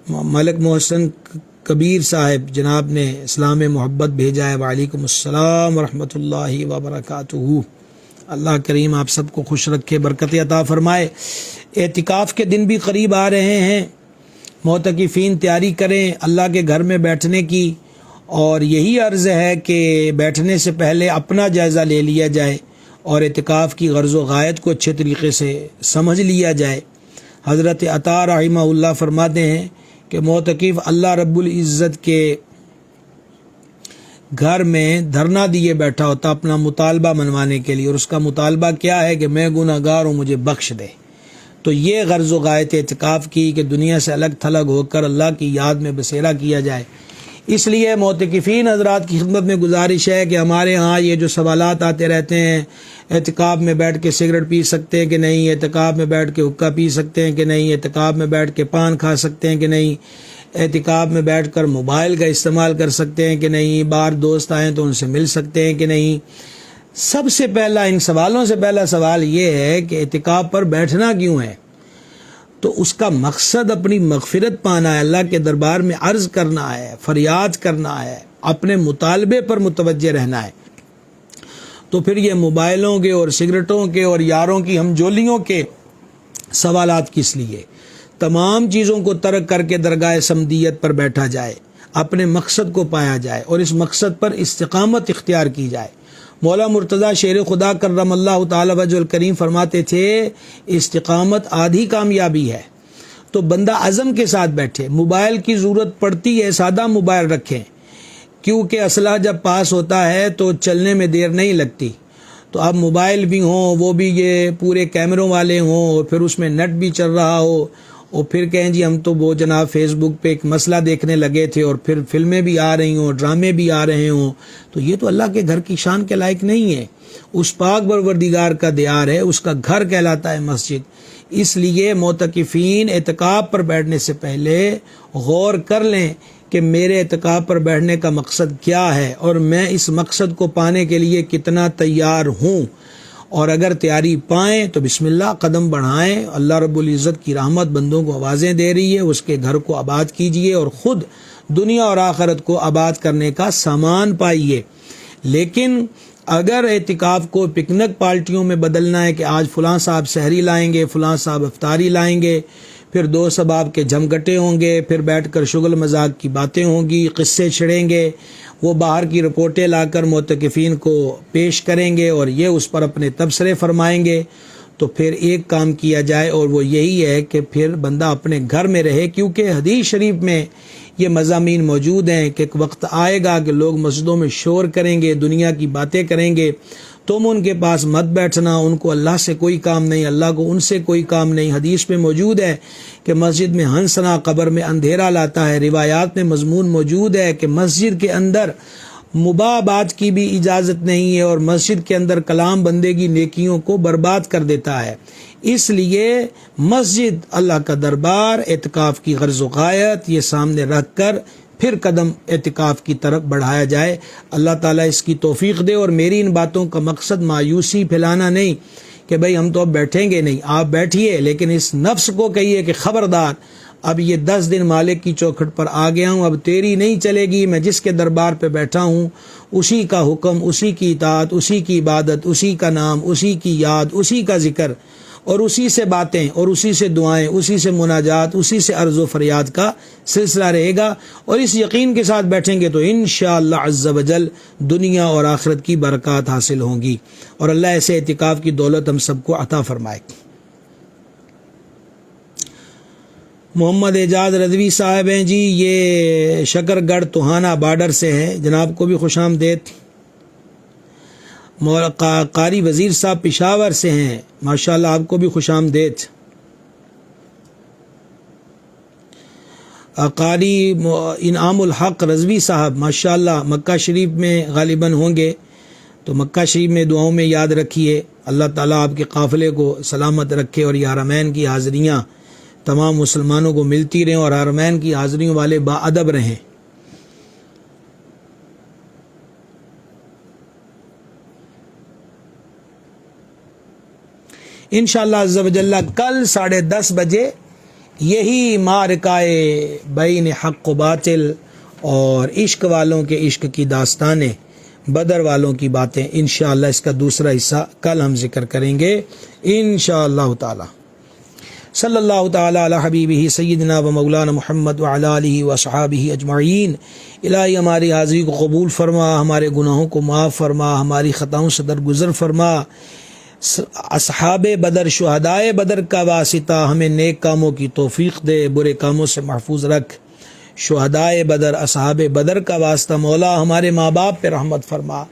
ملک محسن کبیر صاحب جناب نے اسلام محبت بھیجا ہے، وعلیکم السلام ورحمۃ اللہ وبرکاتہ۔ اللہ کریم آپ سب کو خوش رکھے، برکت عطا فرمائے۔ اعتکاف کے دن بھی قریب آ رہے ہیں، معتکفین تیاری کریں اللہ کے گھر میں بیٹھنے کی، اور یہی عرض ہے کہ بیٹھنے سے پہلے اپنا جائزہ لے لیا جائے اور اعتکاف کی غرض و غایت کو اچھے طریقے سے سمجھ لیا جائے۔ حضرت عطا رحمہ اللہ فرماتے ہیں کہ معتکف اللہ رب العزت کے گھر میں دھرنا دیے بیٹھا ہوتا اپنا مطالبہ منوانے کے لیے، اور اس کا مطالبہ کیا ہے کہ میں گناہ گار ہوں، مجھے بخش دے۔ تو یہ غرض و غایت اعتکاف کی کہ دنیا سے الگ تھلگ ہو کر اللہ کی یاد میں بسیرا کیا جائے۔ اس لیے معتکفین حضرات کی خدمت میں گزارش ہے کہ ہمارے ہاں یہ جو سوالات آتے رہتے ہیں، اعتکاف میں بیٹھ کے سگریٹ پی سکتے ہیں کہ نہیں، اعتکاف میں بیٹھ کے حقہ پی سکتے ہیں کہ نہیں، اعتکاف میں بیٹھ کے پان کھا سکتے ہیں کہ نہیں، اعتکاف میں بیٹھ کر موبائل کا استعمال کر سکتے ہیں کہ نہیں، باہر دوست آئیں تو ان سے مل سکتے ہیں کہ نہیں۔ سب سے پہلا ان سوالوں سے پہلا سوال یہ ہے کہ اعتکاف پر بیٹھنا کیوں ہے؟ تو اس کا مقصد اپنی مغفرت پانا ہے، اللہ کے دربار میں عرض کرنا ہے، فریاد کرنا ہے، اپنے مطالبے پر متوجہ رہنا ہے۔ تو پھر یہ موبائلوں کے اور سگریٹوں کے اور یاروں کی ہم جولیوں کے سوالات کس لیے؟ تمام چیزوں کو ترک کر کے درگاہ سمدیت پر بیٹھا جائے، اپنے مقصد کو پایا جائے اور اس مقصد پر استقامت اختیار کی جائے۔ مولا مرتضیٰ شیر خدا کرم اللہ تعالی وجہ الکریم فرماتے تھے استقامت آدھی کامیابی ہے۔ تو بندہ عزم کے ساتھ بیٹھے، موبائل کی ضرورت پڑتی ہے سادہ موبائل رکھیں، کیونکہ اسلحہ جب پاس ہوتا ہے تو چلنے میں دیر نہیں لگتی۔ تو اب موبائل بھی ہوں، وہ بھی یہ پورے کیمروں والے ہوں، اور پھر اس میں نیٹ بھی چل رہا ہو، اور پھر کہیں جی ہم تو وہ جناب فیس بک پہ ایک مسئلہ دیکھنے لگے تھے، اور پھر فلمیں بھی آ رہی ہوں، ڈرامے بھی آ رہے ہوں، تو یہ تو اللہ کے گھر کی شان کے لائق نہیں ہے۔ اس پاک پروردگار کا دیار ہے، اس کا گھر کہلاتا ہے مسجد۔ اس لیے معتکفین اعتکاف پر بیٹھنے سے پہلے غور کر لیں کہ میرے اعتکاف پر بیٹھنے کا مقصد کیا ہے، اور میں اس مقصد کو پانے کے لیے کتنا تیار ہوں۔ اور اگر تیاری پائیں تو بسم اللہ قدم بڑھائیں، اللہ رب العزت کی رحمت بندوں کو آوازیں دے رہی ہے، اس کے گھر کو آباد کیجئے اور خود دنیا اور آخرت کو آباد کرنے کا سامان پائیے۔ لیکن اگر اعتکاف کو پکنک پارٹیوں میں بدلنا ہے کہ آج فلاں صاحب سحری لائیں گے، فلاں صاحب افطاری لائیں گے، پھر دو سباب کے جھمگٹے ہوں گے، پھر بیٹھ کر شغل مذاق کی باتیں ہوں گی، قصے چھڑیں گے، وہ باہر کی رپورٹیں لا کر معتکفین کو پیش کریں گے اور یہ اس پر اپنے تبصرے فرمائیں گے، تو پھر ایک کام کیا جائے اور وہ یہی ہے کہ پھر بندہ اپنے گھر میں رہے، کیونکہ حدیث شریف میں یہ مضامین موجود ہیں کہ ایک وقت آئے گا کہ لوگ مسجدوں میں شور کریں گے، دنیا کی باتیں کریں گے، تم ان کے پاس مت بیٹھنا، ان کو اللہ سے کوئی کام نہیں، اللہ کو ان سے کوئی کام نہیں۔ حدیث میں موجود ہے کہ مسجد میں ہنسنا قبر میں اندھیرا لاتا ہے، روایات میں مضمون موجود ہے کہ مسجد کے اندر مباح بات کی بھی اجازت نہیں ہے، اور مسجد کے اندر کلام بندگی نیکیوں کو برباد کر دیتا ہے۔ اس لیے مسجد اللہ کا دربار، اعتکاف کی غرض و غایت یہ سامنے رکھ کر پھر قدم اعتکاف کی طرف بڑھایا جائے۔ اللہ تعالیٰ اس کی توفیق دے۔ اور میری ان باتوں کا مقصد مایوسی پھیلانا نہیں کہ بھئی ہم تو اب بیٹھیں گے نہیں، آپ بیٹھیے، لیکن اس نفس کو کہیے کہ خبردار، اب یہ 10 دن مالک کی چوکھٹ پر آ گیا ہوں، اب تیری نہیں چلے گی، میں جس کے دربار پہ بیٹھا ہوں اسی کا حکم، اسی کی اطاعت، اسی کی عبادت، اسی کا نام، اسی کی یاد، اسی کا ذکر، اور اسی سے باتیں، اور اسی سے دعائیں، اسی سے مناجات، اسی سے عرض و فریاد کا سلسلہ رہے گا۔ اور اس یقین کے ساتھ بیٹھیں گے تو انشاءاللہ عز و جل دنیا اور آخرت کی برکات حاصل ہوں گی، اور اللہ ایسے اعتکاف کی دولت ہم سب کو عطا فرمائے۔ محمد اعجاز رضوی صاحب ہیں جی، یہ شکر گڑھ توہانہ بارڈر سے ہیں، جناب کو بھی خوش آمدید۔ قاری وزیر صاحب پشاور سے ہیں، ماشاءاللہ آپ کو بھی خوش آمدید۔ قاری انعام الحق رضوی صاحب ماشاءاللہ مکہ شریف میں غالباً ہوں گے، تو مکہ شریف میں دعاؤں میں یاد رکھیے، اللہ تعالیٰ آپ کے قافلے کو سلامت رکھے، اور یہ حرمین کی حاضریاں تمام مسلمانوں کو ملتی رہیں، اور حرمین کی حاضریوں والے باادب رہیں۔ انشاءاللہ عز و جل کل 10:30 بجے یہی معرکہ بین حق و باطل اور عشق والوں کے عشق کی داستانیں، بدر والوں کی باتیں، انشاءاللہ اس کا دوسرا حصہ کل ہم ذکر کریں گے انشاءاللہ تعالی۔ صلی اللہ تعالی علی حبیبہ سیدنا و مولانا محمد وعلی آلہ و صحابہ اجمعین۔ الہی ہماری حاضری کو قبول فرما، ہمارے گناہوں کو معاف فرما، ہماری خطاؤں سے درگزر فرما۔ اصحاب بدر، شہدائے بدر کا واسطہ ہمیں نیک کاموں کی توفیق دے، برے کاموں سے محفوظ رکھ۔ شہدائے بدر، اصحاب بدر کا واسطہ مولا ہمارے ماں باپ پہ رحمت فرما،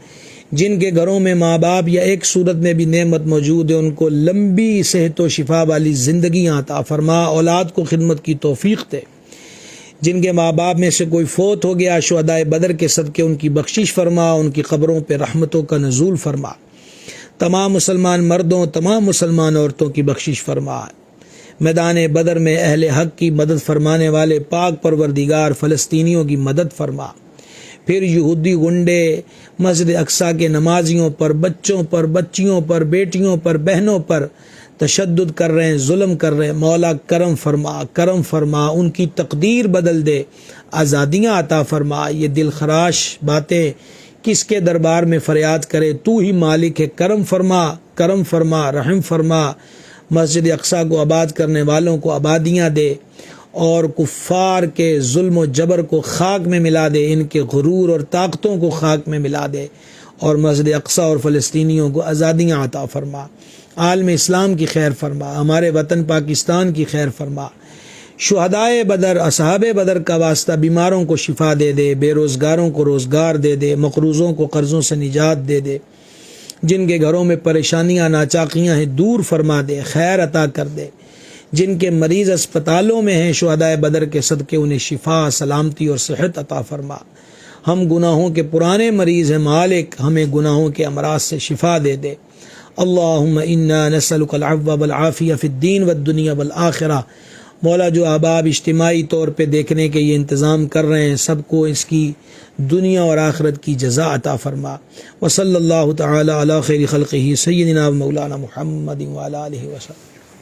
جن کے گھروں میں ماں باپ یا ایک صورت میں بھی نعمت موجود ہے ان کو لمبی صحت و شفا والی زندگیاں عطا فرما، اولاد کو خدمت کی توفیق دے۔ جن کے ماں باپ میں سے کوئی فوت ہو گیا، شہدائے بدر کے صدقے ان کی بخشش فرما، ان کی قبروں پہ رحمتوں کا نزول فرما۔ تمام مسلمان مردوں، تمام مسلمان عورتوں کی بخشش فرما۔ میدان بدر میں اہل حق کی مدد فرمانے والے پاک پروردگار فلسطینیوں کی مدد فرما۔ پھر یہودی گنڈے مسجد اقصیٰ کے نمازیوں پر، بچوں پر، بچیوں پر، بیٹیوں پر، بہنوں پر تشدد کر رہے ہیں، ظلم کر رہے ہیں، مولا کرم فرما، کرم فرما، ان کی تقدیر بدل دے، آزادیاں عطا فرما۔ یہ دل خراش باتیں کس کے دربار میں فریاد کرے، تو ہی مالک ہے، کرم فرما، کرم فرما، رحم فرما۔ مسجد اقصیٰ کو آباد کرنے والوں کو آبادیاں دے، اور کفار کے ظلم و جبر کو خاک میں ملا دے، ان کے غرور اور طاقتوں کو خاک میں ملا دے، اور مسجد اقصیٰ اور فلسطینیوں کو آزادیاں عطا فرما۔ عالم اسلام کی خیر فرما، ہمارے وطن پاکستان کی خیر فرما۔ شہدائے بدر، اصحاب بدر کا واسطہ بیماروں کو شفا دے دے، بے روزگاروں کو روزگار دے دے، مقروضوں کو قرضوں سے نجات دے دے، جن کے گھروں میں پریشانیاں ناچاقیاں ہیں دور فرما دے، خیر عطا کر دے۔ جن کے مریض اسپتالوں میں ہیں، شہدائے بدر کے صدقے انہیں شفا، سلامتی اور صحت عطا فرما۔ ہم گناہوں کے پرانے مریض ہیں، مالک ہمیں گناہوں کے امراض سے شفا دے دے۔ اللہم انا نسألک العفو والعافیہ فی الدین والدنیا والآخرہ۔ مولا جو احباب اجتماعی طور پہ دیکھنے کے یہ انتظام کر رہے ہیں، سب کو اس کی دنیا اور آخرت کی جزا عطا فرما۔ وصلی اللہ تعالی علی خیر خلقہ سیدنا و مولانا محمد وعلی آلہ وسلم۔